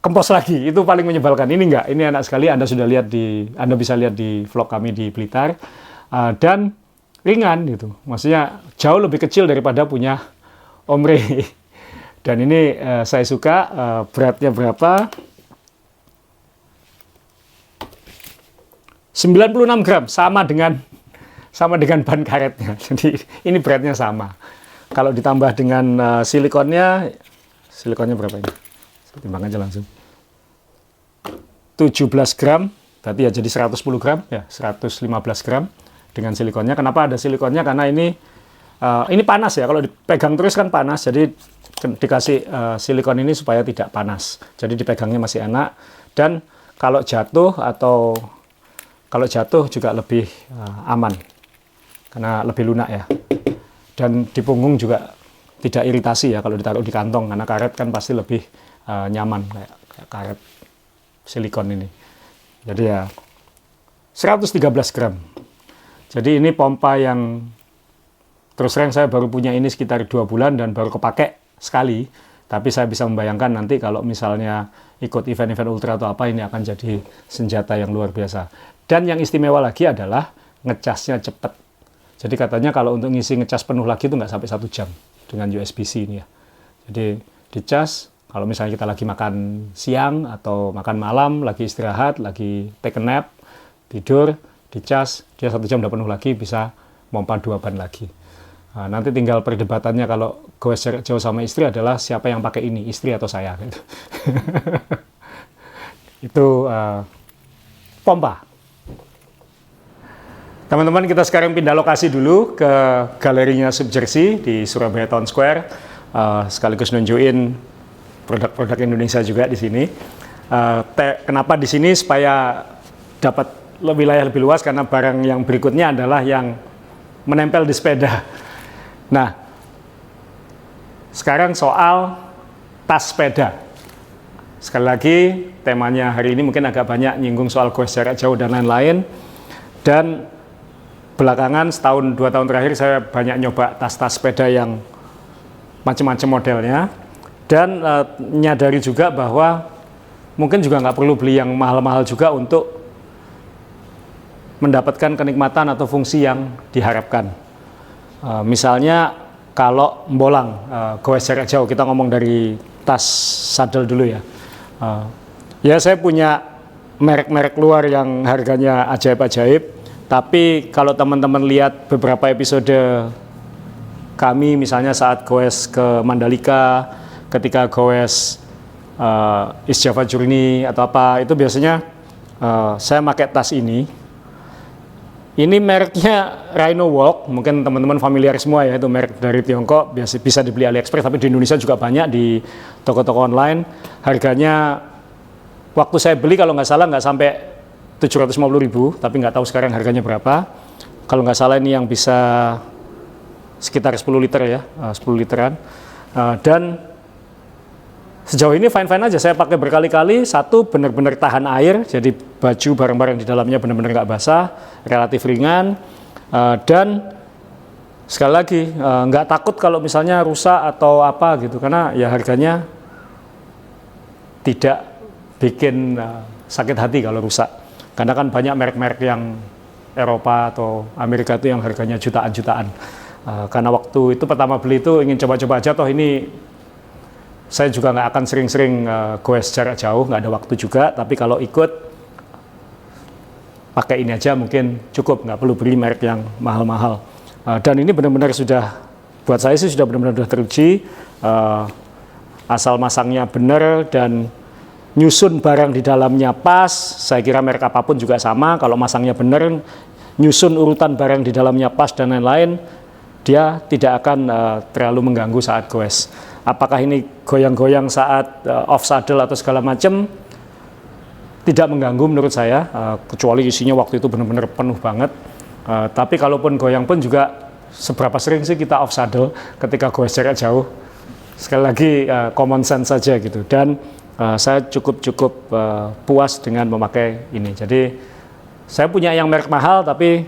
kempos lagi, itu paling menyebalkan. Ini enggak, ini enak sekali. Anda bisa lihat di vlog kami di Blitar, dan ringan gitu. Maksudnya jauh lebih kecil daripada punya Omre. Dan ini saya suka, beratnya berapa? 96 gram, sama dengan ban karetnya. Jadi ini beratnya sama. Kalau ditambah dengan silikonnya berapa ini? Saya timbang aja langsung. 17 gram, berarti ya jadi 110 gram, ya 115 gram dengan silikonnya. Kenapa ada silikonnya? Karena ini panas ya, kalau dipegang terus kan panas, jadi dikasih silikon ini supaya tidak panas. Jadi dipegangnya masih enak, dan kalau jatuh juga lebih aman, karena lebih lunak ya. Dan di punggung juga tidak iritasi ya kalau ditaruh di kantong, karena karet kan pasti lebih nyaman kayak karet silikon ini. Jadi ya 113 gram. Jadi ini pompa yang terus terang saya baru punya ini sekitar 2 bulan dan baru kepake sekali. Tapi saya bisa membayangkan nanti kalau misalnya ikut event-event ultra atau apa, ini akan jadi senjata yang luar biasa. Dan yang istimewa lagi adalah ngecasnya cepat. Jadi katanya kalau untuk ngisi ngecas penuh lagi itu nggak sampai 1 jam dengan USB-C ini ya. Jadi dicas, kalau misalnya kita lagi makan siang atau makan malam, lagi istirahat, lagi take a nap, tidur, dicas, dia 1 jam udah penuh lagi, bisa mompa 2 ban lagi. Nah, nanti tinggal perdebatannya kalau goes jarak jauh sama istri adalah siapa yang pakai ini, istri atau saya. Gitu. Itu pompa. Teman-teman, kita sekarang pindah lokasi dulu ke galerinya Subjersey di Surabaya Town Square, sekaligus nunjukin produk-produk Indonesia juga di sini. Kenapa di sini? Supaya dapat wilayah lebih luas, karena barang yang berikutnya adalah yang menempel di sepeda. Nah, sekarang soal tas sepeda. Sekali lagi, temanya hari ini mungkin agak banyak nyinggung soal goes jarak jauh dan lain-lain. Dan belakangan setahun 2 tahun terakhir saya banyak nyoba tas-tas sepeda yang macam-macam modelnya. Dan nyadari juga bahwa mungkin juga nggak perlu beli yang mahal-mahal juga untuk mendapatkan kenikmatan atau fungsi yang diharapkan. Misalnya kalau mbolang, goes jarak jauh, kita ngomong dari tas sadel dulu ya. Ya saya punya merek-merek luar yang harganya ajaib-ajaib, tapi kalau teman-teman lihat beberapa episode kami, misalnya saat goes ke Mandalika, ketika goes East Java Journey atau apa, itu biasanya saya pakai tas ini. Ini mereknya Rhino Walk, mungkin teman-teman familiar semua ya, itu merek dari Tiongkok, bisa dibeli AliExpress, tapi di Indonesia juga banyak di toko-toko online. Harganya, waktu saya beli kalau nggak salah nggak sampai 750.000, tapi nggak tahu sekarang harganya berapa. Kalau nggak salah ini yang bisa sekitar 10 liter ya, 10 literan. Dan sejauh ini fine-fine aja, saya pakai berkali-kali. Satu, benar-benar tahan air, jadi baju barang-barang di dalamnya benar-benar nggak basah, relatif ringan, dan sekali lagi nggak takut kalau misalnya rusak atau apa gitu, karena ya harganya tidak bikin sakit hati kalau rusak. Karena kan banyak merek-merek yang Eropa atau Amerika itu yang harganya jutaan-jutaan. Karena waktu itu pertama beli itu ingin coba-coba aja, toh ini saya juga nggak akan sering-sering goes jarak jauh, nggak ada waktu juga. Tapi kalau ikut pakai ini aja mungkin cukup, nggak perlu beli merek yang mahal-mahal. Dan ini benar-benar sudah, buat saya sih sudah benar-benar teruji, asal masangnya benar dan nyusun barang di dalamnya pas. Saya kira merek apapun juga sama, kalau masangnya benar, nyusun urutan barang di dalamnya pas dan lain-lain, dia tidak akan terlalu mengganggu saat goes. Apakah ini goyang-goyang saat off saddle atau segala macam, tidak mengganggu menurut saya, kecuali isinya waktu itu benar-benar penuh banget. Tapi kalaupun goyang pun juga, seberapa sering sih kita off saddle ketika goes jarak jauh? Sekali lagi common sense saja gitu. Dan saya cukup puas dengan memakai ini. Jadi saya punya yang merek mahal, tapi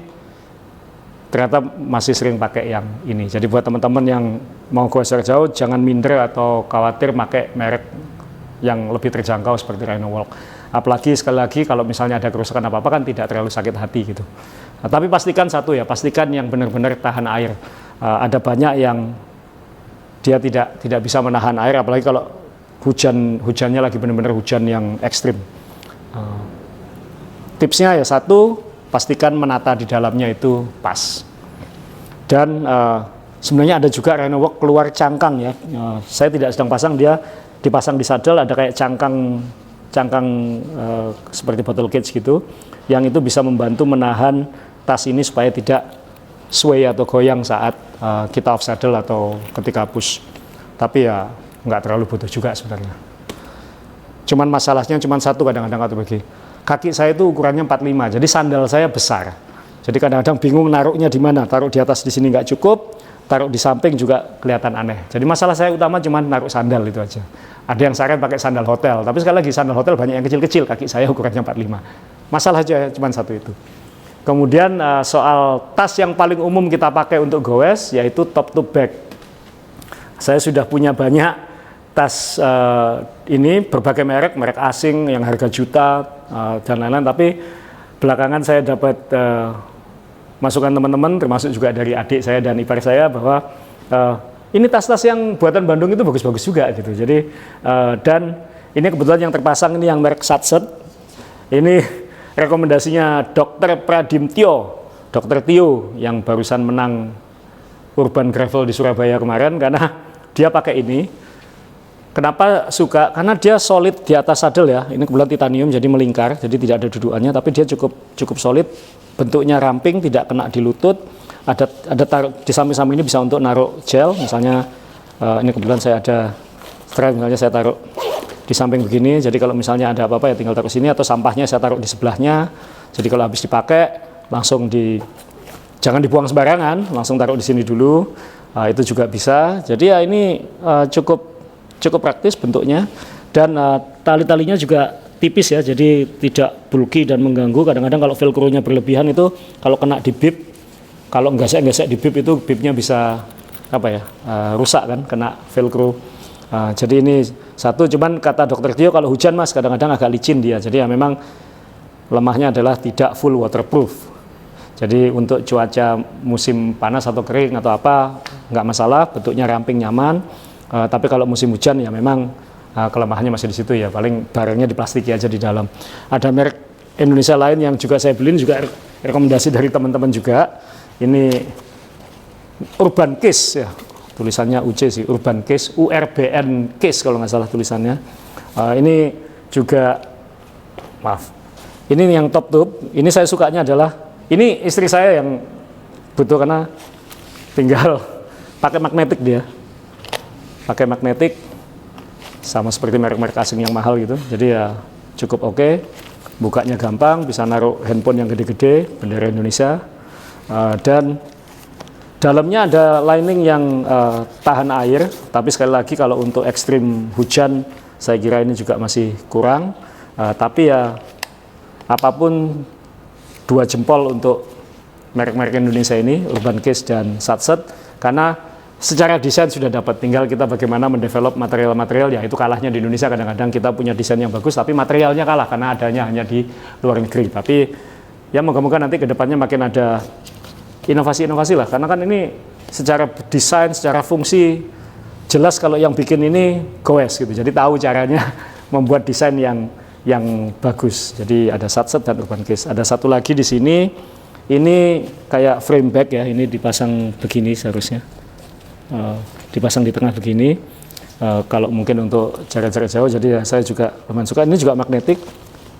ternyata masih sering pakai yang ini. Jadi buat teman-teman yang mau goes jarak jauh, jangan minder atau khawatir pakai merek yang lebih terjangkau seperti Rhino-Walk. Apalagi sekali lagi kalau misalnya ada kerusakan apa-apa kan tidak terlalu sakit hati gitu. Tapi pastikan satu ya, pastikan yang benar-benar tahan air. Ada banyak yang dia tidak bisa menahan air, apalagi kalau hujannya lagi benar-benar hujan yang ekstrim. Tipsnya ya satu, pastikan menata di dalamnya itu pas. Dan sebenarnya ada juga Rhino-Walk keluar cangkang ya. Saya tidak sedang pasang, dia dipasang di saddle, ada kayak cangkang seperti bottle cage gitu, yang itu bisa membantu menahan tas ini supaya tidak sway atau goyang saat kita off saddle atau ketika push. Tapi ya nggak terlalu butuh juga sebenarnya. Cuman masalahnya cuma satu kadang-kadang atau bagi kaki saya itu ukurannya 45, jadi sandal saya besar. Jadi kadang-kadang bingung naruhnya di mana, taruh di atas di sini nggak cukup, taruh di samping juga kelihatan aneh. Jadi masalah saya utama cuma naruh sandal itu aja. Ada yang saran pakai sandal hotel, tapi sekali lagi sandal hotel banyak yang kecil-kecil, kaki saya ukurannya 45. Masalah aja cuma satu itu. Kemudian soal tas yang paling umum kita pakai untuk goes, yaitu top to bag. Saya sudah punya banyak tas ini berbagai merek asing yang harga juta dan lain-lain, tapi belakangan saya dapat masukan teman-teman, termasuk juga dari adik saya dan ipar saya, bahwa ini tas-tas yang buatan Bandung itu bagus-bagus juga gitu. Jadi dan ini kebetulan yang terpasang ini yang merek Satset. Ini rekomendasinya Dr. Pradimtyo, Dr. Tio yang barusan menang Urban Gravel di Surabaya kemarin, karena dia pakai ini. Kenapa suka? Karena dia solid di atas saddle ya. Ini kebetulan titanium jadi melingkar, jadi tidak ada dudukannya, tapi dia cukup solid. Bentuknya ramping, tidak kena di lutut. Ada taruh di samping-samping ini bisa untuk naruh gel, misalnya ini kebetulan saya ada strap, misalnya saya taruh di samping begini. Jadi kalau misalnya ada apa-apa ya tinggal taruh sini, atau sampahnya saya taruh di sebelahnya. Jadi kalau habis dipakai langsung jangan dibuang sembarangan, langsung taruh di sini dulu. Itu juga bisa. Jadi ya ini cukup praktis bentuknya, dan tali-talinya juga tipis ya, jadi tidak bulky dan mengganggu. Kadang-kadang kalau velcro-nya berlebihan itu kalau kena di bib, kalau gesek-gesek di bib itu bibnya bisa rusak kan, kena velcro. Jadi ini satu, cuman kata Dokter Tio kalau hujan Mas kadang-kadang agak licin dia. Jadi ya memang lemahnya adalah tidak full waterproof. Jadi untuk cuaca musim panas atau kering atau apa nggak masalah, bentuknya ramping nyaman. Tapi kalau musim hujan ya memang kelemahannya masih di situ ya, paling barangnya diplastiki aja di dalam. Ada merek Indonesia lain yang juga saya beli, juga rekomendasi dari teman-teman juga. Ini Urban Case ya, tulisannya UC sih, Urban Case, URBN Case kalau nggak salah tulisannya. Ini juga, maaf, ini yang top. Ini saya sukanya adalah, ini istri saya yang butuh karena tinggal pakai magnetik dia. Pakai magnetik, sama seperti merek-merek asing yang mahal gitu. Jadi ya cukup oke. Bukanya gampang, bisa naruh handphone yang gede-gede, bendera Indonesia. Dan dalamnya ada lining yang tahan air. Tapi sekali lagi kalau untuk ekstrim hujan, saya kira ini juga masih kurang. Tapi ya apapun, 2 jempol untuk merek-merek Indonesia ini, Urban Case dan Satset, karena secara desain sudah dapat, tinggal kita bagaimana mendevelop material-material. Ya itu kalahnya di Indonesia, kadang-kadang kita punya desain yang bagus tapi materialnya kalah karena adanya hanya di luar negeri. Tapi ya moga-moga nanti kedepannya makin ada inovasi-inovasi lah, karena kan ini secara desain, secara fungsi jelas kalau yang bikin ini goes gitu, jadi tahu caranya membuat desain yang bagus. Jadi ada Satset dan Urban Case. Ada satu lagi di sini, ini kayak frame back ya, ini dipasang begini seharusnya. Dipasang di tengah begini, kalau mungkin untuk jarak-jarak jauh, jadi ya saya juga lumayan suka. Ini juga magnetik,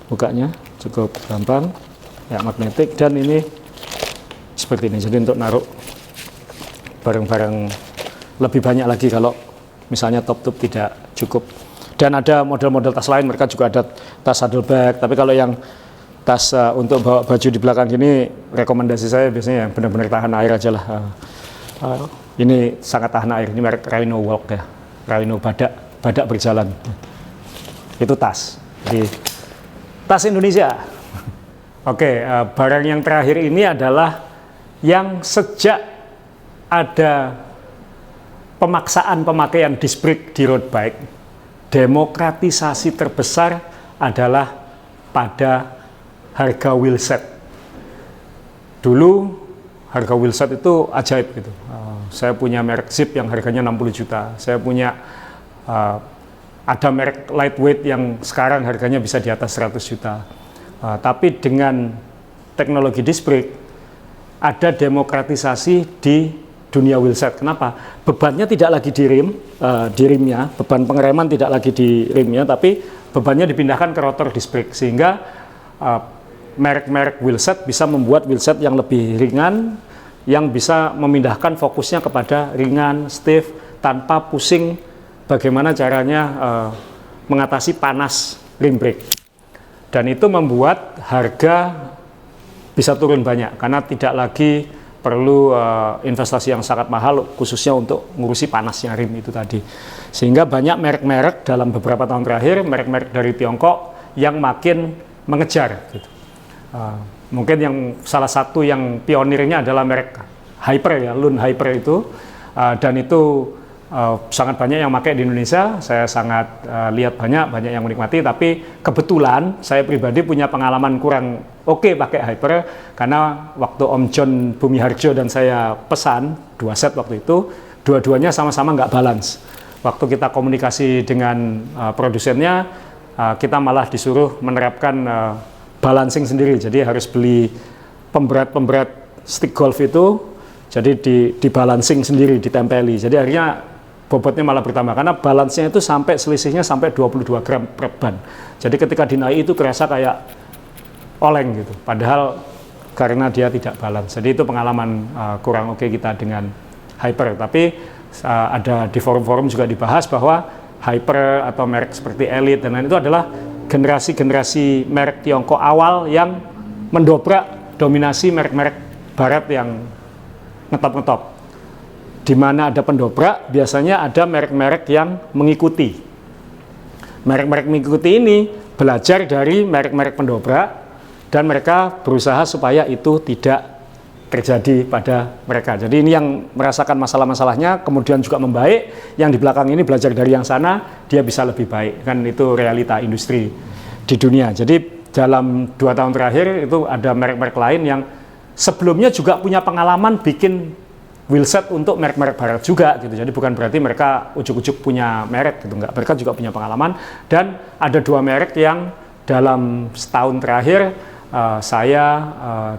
bukanya cukup gampang ya, magnetik, dan ini seperti ini, jadi untuk naruh barang-barang lebih banyak lagi kalau misalnya top-top tidak cukup. Dan ada model-model tas lain, mereka juga ada tas saddlebag, tapi kalau yang tas untuk bawa baju di belakang ini, rekomendasi saya biasanya yang benar-benar tahan air aja lah. Ini sangat tahan air, ini merek Rhino Walk ya, Rhino badak berjalan. Itu tas, jadi tas Indonesia. Oke, barang yang terakhir ini adalah yang sejak ada pemaksaan pemakaian disc brake di road bike, demokratisasi terbesar adalah pada harga wheelset. Dulu harga wheelset itu ajaib gitu. Saya punya merek Zip yang harganya 60 juta. Saya punya ada merek lightweight yang sekarang harganya bisa di atas 100 juta. Tapi dengan teknologi disc brake ada demokratisasi di dunia wheelset. Kenapa? Bebannya tidak lagi di rimnya, beban pengereman tidak lagi di rimnya, tapi bebannya dipindahkan ke rotor disc brake, sehingga merek-merek wheelset bisa membuat wheelset yang lebih ringan, yang bisa memindahkan fokusnya kepada ringan, stiff, tanpa pusing bagaimana caranya mengatasi panas rim brake. Dan itu membuat harga bisa turun banyak, karena tidak lagi perlu investasi yang sangat mahal khususnya untuk ngurusi panasnya rim itu tadi. Sehingga banyak merek-merek dalam beberapa tahun terakhir, merek-merek dari Tiongkok yang makin mengejar gitu. Mungkin yang salah satu yang pionirnya adalah merek Hyper ya, Lun Hyper itu, dan itu sangat banyak yang pakai di Indonesia. Saya sangat lihat banyak yang menikmati, tapi kebetulan saya pribadi punya pengalaman kurang oke pakai Hyper, karena waktu Om John Bumiharjo dan saya pesan 2 set waktu itu, dua-duanya sama-sama nggak balance. Waktu kita komunikasi dengan produsennya, kita malah disuruh menerapkan balancing sendiri, jadi harus beli pemberat stick golf itu, jadi di balancing sendiri, ditempeli, jadi akhirnya bobotnya malah bertambah, karena balance-nya itu sampai selisihnya sampai 22 gram per ban, jadi ketika dinaik itu kerasa kayak oleng gitu, padahal karena dia tidak balance. Jadi itu pengalaman kurang oke kita dengan Hyper. Tapi ada di forum-forum juga dibahas bahwa Hyper atau merek seperti Elite dan lain itu adalah generasi-generasi merek Tiongkok awal yang mendobrak dominasi merek-merek barat yang ngetop-ngetop. Di mana ada pendobrak, biasanya ada merek-merek yang mengikuti. Merek-merek mengikuti ini belajar dari merek-merek pendobrak, dan mereka berusaha supaya itu tidak terjadi pada mereka. Jadi ini yang merasakan masalah-masalahnya, kemudian juga membaik, yang di belakang ini belajar dari yang sana, dia bisa lebih baik. Kan itu realita industri di dunia. Jadi dalam 2 tahun terakhir itu ada merek-merek lain yang sebelumnya juga punya pengalaman bikin wheelset untuk merek-merek barat juga gitu. Jadi bukan berarti mereka ujuk-ujuk punya merek gitu, enggak. Mereka juga punya pengalaman, dan ada 2 merek yang dalam setahun terakhir saya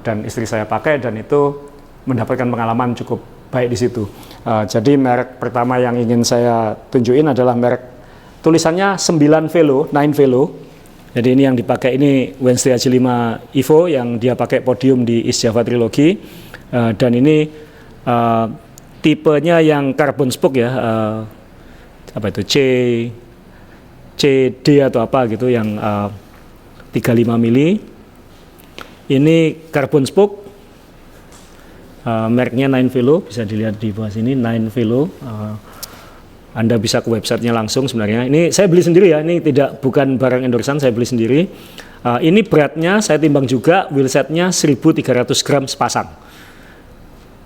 dan istri saya pakai, dan itu mendapatkan pengalaman cukup baik di situ. Jadi merek pertama yang ingin saya tunjukin adalah merek tulisannya 9 Velo, 9 Velo. Jadi ini yang dipakai, ini Wednesday Haji 5 Evo yang dia pakai podium di East Java Trilogy, dan ini tipenya yang carbon spoke ya, apa itu CD atau apa gitu, yang 35 mili. Ini carbon spoke, mereknya 9 Velo, bisa dilihat di bawah sini, 9 Velo. Anda bisa ke websitenya langsung sebenarnya. Ini saya beli sendiri ya, ini bukan barang endorsan, saya beli sendiri. Ini beratnya saya timbang juga, wheelsetnya 1.300 gram sepasang.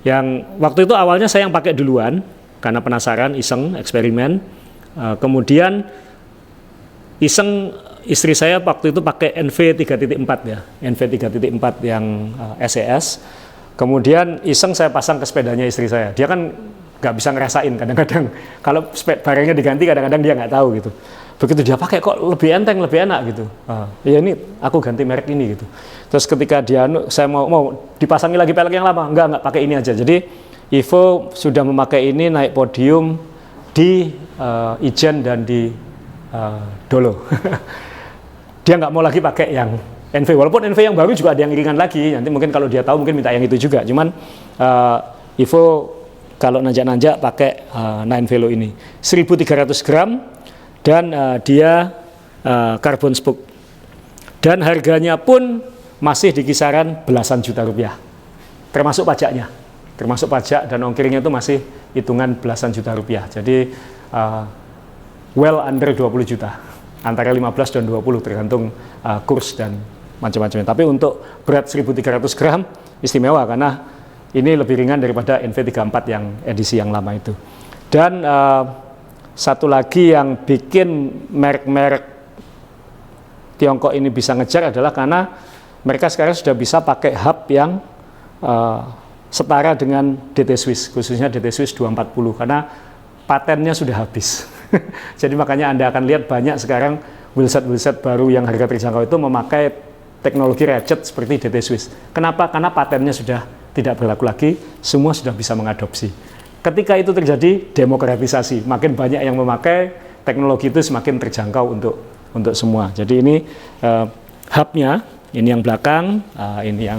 Yang waktu itu awalnya saya yang pakai duluan, karena penasaran, iseng, eksperimen. Kemudian iseng, istri saya waktu itu pakai NV 3.4 ya, NV 3.4 yang SES. Kemudian iseng saya pasang ke sepedanya istri saya. Dia kan nggak bisa ngerasain kadang-kadang. Kalau barangnya diganti kadang-kadang dia nggak tahu gitu. Begitu dia pakai kok lebih enteng, lebih enak gitu. Ya ini aku ganti merek ini gitu. Terus ketika dia, saya mau dipasangi lagi pelek yang lama, enggak pakai ini aja. Jadi Evo sudah memakai ini naik podium di Ijen dan di Dolo. Dia nggak mau lagi pakai yang NV, walaupun NV yang baru juga ada yang ringan lagi. Nanti mungkin kalau dia tahu mungkin minta yang itu juga. Cuman Evo kalau nanjak-nanjak pakai 9 Velo ini 1.300 gram dan dia carbon spoke. Dan harganya pun masih di kisaran belasan juta rupiah. Termasuk pajaknya. Termasuk pajak dan ongkirnya itu masih hitungan belasan juta rupiah. Jadi well under 20 juta. Antara 15 dan 20 tergantung kurs dan macam-macamnya. Tapi untuk berat 1.300 gram istimewa karena ini lebih ringan daripada NV34 yang edisi yang lama itu. Dan satu lagi yang bikin merek-merek Tiongkok ini bisa ngejar adalah karena mereka sekarang sudah bisa pakai hub yang setara dengan DT Swiss, khususnya DT Swiss 240 karena patennya sudah habis. Jadi makanya Anda akan lihat banyak sekarang wheelset baru yang harga terjangkau itu memakai teknologi ratchet seperti DT Swiss. Kenapa? Karena patennya sudah tidak berlaku lagi, semua sudah bisa mengadopsi. Ketika itu terjadi demokratisasi, makin banyak yang memakai teknologi itu semakin terjangkau untuk semua. Jadi ini hubnya, ini yang belakang, ini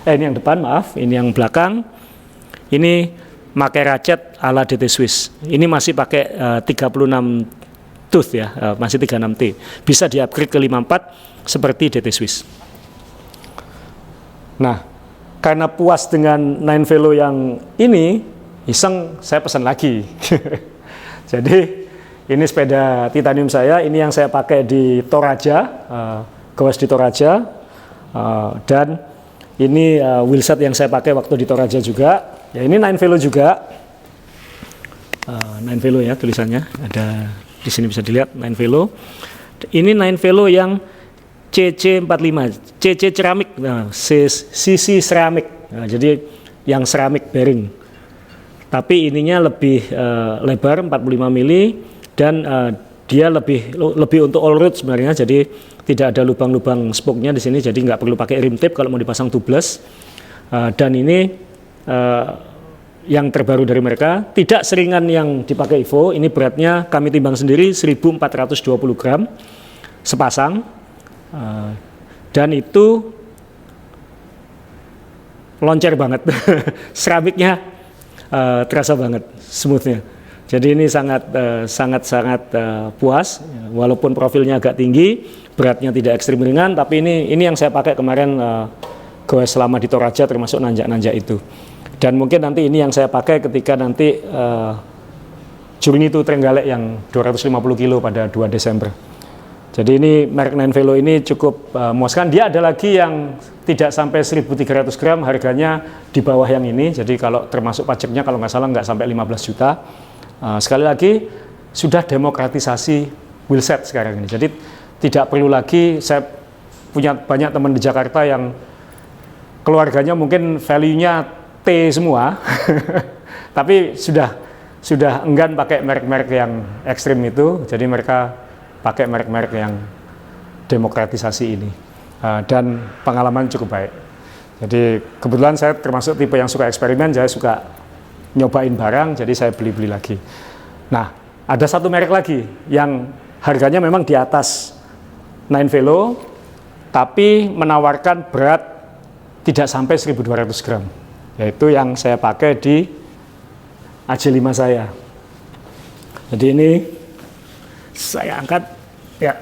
yang depan, maaf, ini yang belakang. Ini pakai ratchet ala DT Swiss. Ini masih pakai 36 tooth ya, masih 36T. Bisa di-upgrade ke 54 seperti DT Swiss. Nah, karena puas dengan 9 Velo yang ini, iseng saya pesan lagi. Jadi ini sepeda titanium saya, ini yang saya pakai di Toraja, goes di Toraja, dan ini wheelset yang saya pakai waktu di Toraja juga. Ya ini 9 Velo juga, 9 Velo ya tulisannya, ada di sini bisa dilihat 9 Velo. Ini 9 Velo yang CC45, CC ceramik, nah, CC ceramik, nah, jadi yang ceramik bearing. Tapi ininya lebih lebar 45 mili dan dia lebih untuk all road sebenarnya. Jadi tidak ada lubang-lubang spoke-nya di sini. Jadi nggak perlu pakai rim tape kalau mau dipasang tubeless. Dan ini yang terbaru dari mereka. Tidak seringan yang dipakai Evo. Ini beratnya kami timbang sendiri 1.420 gram sepasang. Dan itu loncer banget. Seramiknya terasa banget smoothnya. Jadi ini sangat puas, walaupun profilnya agak tinggi, beratnya tidak ekstrim ringan, tapi ini yang saya pakai kemarin goes selama di Toraja termasuk nanjak-nanjak itu. Dan mungkin nanti ini yang saya pakai ketika nanti Journey to Trenggalek yang 250 kilo pada 2 Desember. Jadi ini merek 9 Velo ini cukup memuaskan. Dia ada lagi yang tidak sampai 1.300 gram, harganya di bawah yang ini. Jadi kalau termasuk pajaknya kalau nggak salah nggak sampai 15 juta. Sekali lagi sudah demokratisasi wheelset sekarang ini. Jadi tidak perlu lagi, saya punya banyak teman di Jakarta yang keluarganya mungkin value-nya T semua, tapi sudah enggan pakai merek-merek yang ekstrim itu. Jadi mereka pakai merek-merek yang demokratisasi ini, dan pengalaman cukup baik. Jadi kebetulan saya termasuk tipe yang suka eksperimen, saya suka nyobain barang, jadi saya beli lagi. Nah, ada satu merek lagi yang harganya memang di atas 9 Velo, tapi menawarkan berat tidak sampai 1.200 gram, yaitu yang saya pakai di AJ5 saya. Jadi ini saya angkat ya,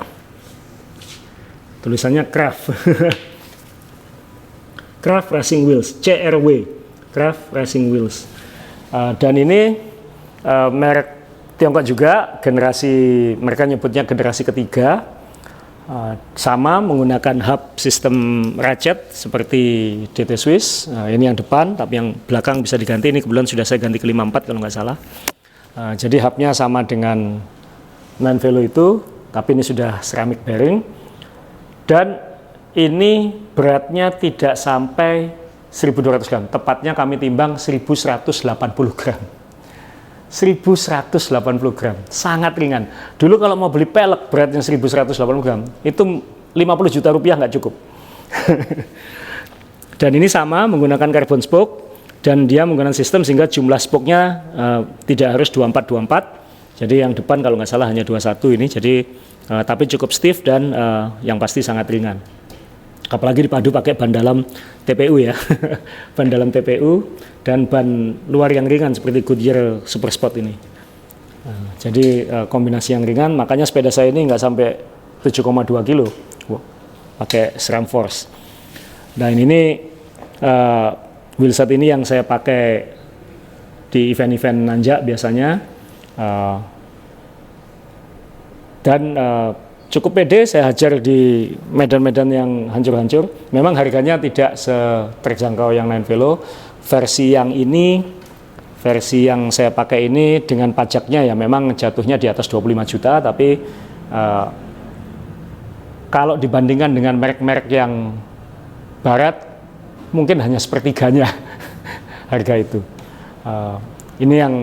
tulisannya Craft. Craft Racing Wheels, CRW, Craft Racing Wheels. Dan ini merek Tiongkok juga, mereka nyebutnya generasi ketiga, sama menggunakan hub sistem ratchet seperti DT Swiss. Ini yang depan, tapi yang belakang bisa diganti. Ini kebetulan sudah saya ganti ke 54 kalau nggak salah. Jadi hubnya sama dengan Nine-Velo itu, tapi ini sudah ceramic bearing. Dan ini beratnya tidak sampai 1.200 gram. Tepatnya kami timbang 1.180 gram. 1.180 gram, sangat ringan. Dulu kalau mau beli pelek beratnya 1.180 gram, itu 50 juta rupiah nggak cukup. Dan ini sama menggunakan carbon spoke, dan dia menggunakan sistem sehingga jumlah spoke-nya tidak harus 24-24. Jadi yang depan kalau nggak salah hanya 21 ini, jadi tapi cukup stiff dan yang pasti sangat ringan. Apalagi dipadu pakai ban dalam TPU ya, ban dalam TPU dan ban luar yang ringan seperti Goodyear Super Sport ini. Jadi kombinasi yang ringan, makanya sepeda saya ini nggak sampai 7,2 kilo, pakai SRAM Force. Dan ini wheelset ini yang saya pakai di event-event nanjak biasanya, dan cukup pede saya hajar di medan-medan yang hancur-hancur. Memang harganya tidak seterjangkau yang Nine-Velo. Versi yang ini, versi yang saya pakai ini dengan pajaknya ya memang jatuhnya di atas 25 juta, tapi kalau dibandingkan dengan merek-merek yang barat mungkin hanya sepertiganya harga itu. Ini yang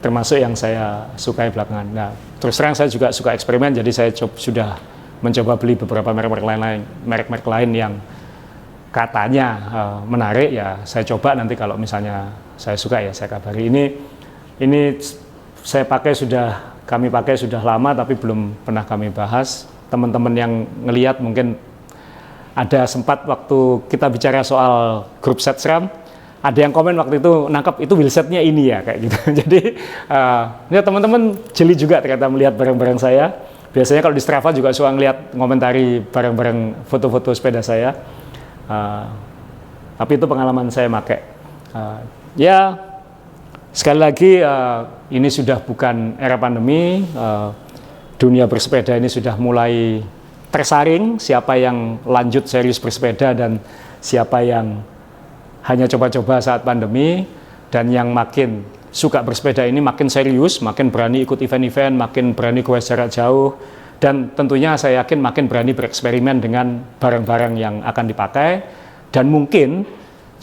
termasuk yang saya sukai belakangan. Nah, terus terang saya juga suka eksperimen, jadi saya sudah mencoba beli beberapa merek-merek lain yang katanya menarik, ya saya coba, nanti kalau misalnya saya suka ya saya kabari. Ini saya pakai kami pakai sudah lama tapi belum pernah kami bahas. Teman-teman yang ngelihat mungkin ada sempat waktu kita bicara soal grup set SRAM, ada yang komen waktu itu nangkep itu wheelsetnya ini ya kayak gitu. Jadi ya teman-teman jeli juga ternyata melihat barang-barang saya. Biasanya kalau di Strava juga suka ngelihat ngomentari barang-barang foto-foto sepeda saya. Tapi itu pengalaman saya pakai. Ya sekali lagi ini sudah bukan era pandemi. Dunia bersepeda ini sudah mulai tersaring. Siapa yang lanjut serius bersepeda dan siapa yang hanya coba-coba saat pandemi, dan yang makin suka bersepeda ini makin serius, makin berani ikut event-event, makin berani goes jarak jauh, dan tentunya saya yakin makin berani bereksperimen dengan barang-barang yang akan dipakai, dan mungkin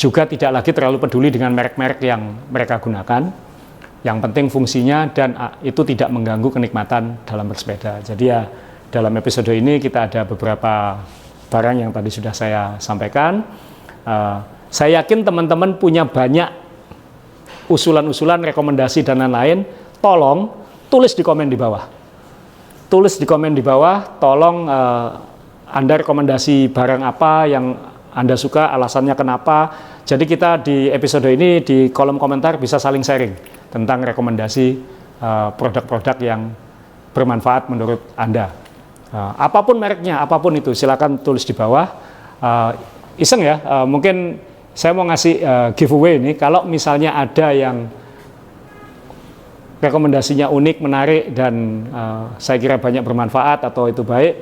juga tidak lagi terlalu peduli dengan merek-merek yang mereka gunakan. Yang penting fungsinya dan itu tidak mengganggu kenikmatan dalam bersepeda. Jadi ya dalam episode ini kita ada beberapa barang yang tadi sudah saya sampaikan. Saya yakin teman-teman punya banyak usulan-usulan, rekomendasi, dan lain-lain. Tolong tulis di komen di bawah. Tulis di komen di bawah, tolong Anda rekomendasi barang apa yang Anda suka, alasannya kenapa. Jadi kita di episode ini di kolom komentar bisa saling sharing tentang rekomendasi produk-produk yang bermanfaat menurut Anda. Apapun mereknya, apapun itu, silakan tulis di bawah. Iseng ya, mungkin saya mau ngasih giveaway ini. Kalau misalnya ada yang rekomendasinya unik, menarik, dan saya kira banyak bermanfaat atau itu baik,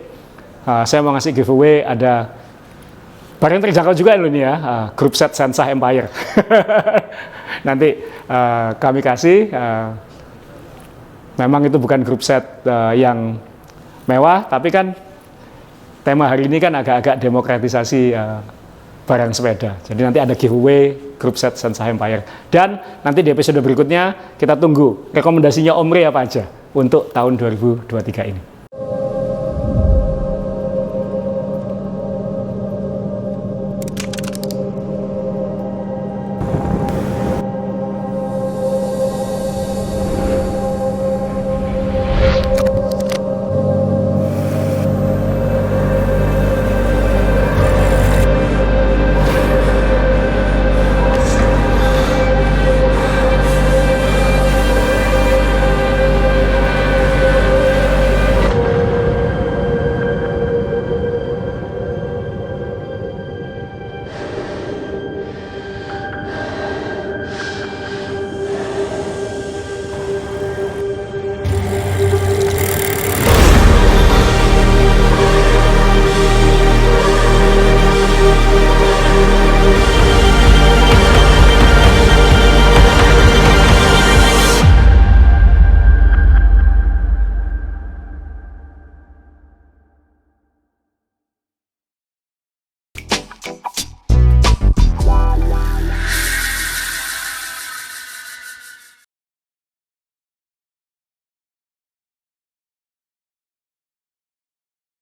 saya mau ngasih giveaway. Ada barang terjangkau juga loh ini ya, grup set Sensah Empire. Nanti kami kasih. Memang itu bukan grup set yang mewah, tapi kan tema hari ini kan agak-agak demokratisasi barang sepeda. Jadi nanti ada giveaway grup set Sensah Empire. Dan nanti di episode berikutnya kita tunggu rekomendasinya Om Rey apa aja untuk tahun 2023 ini.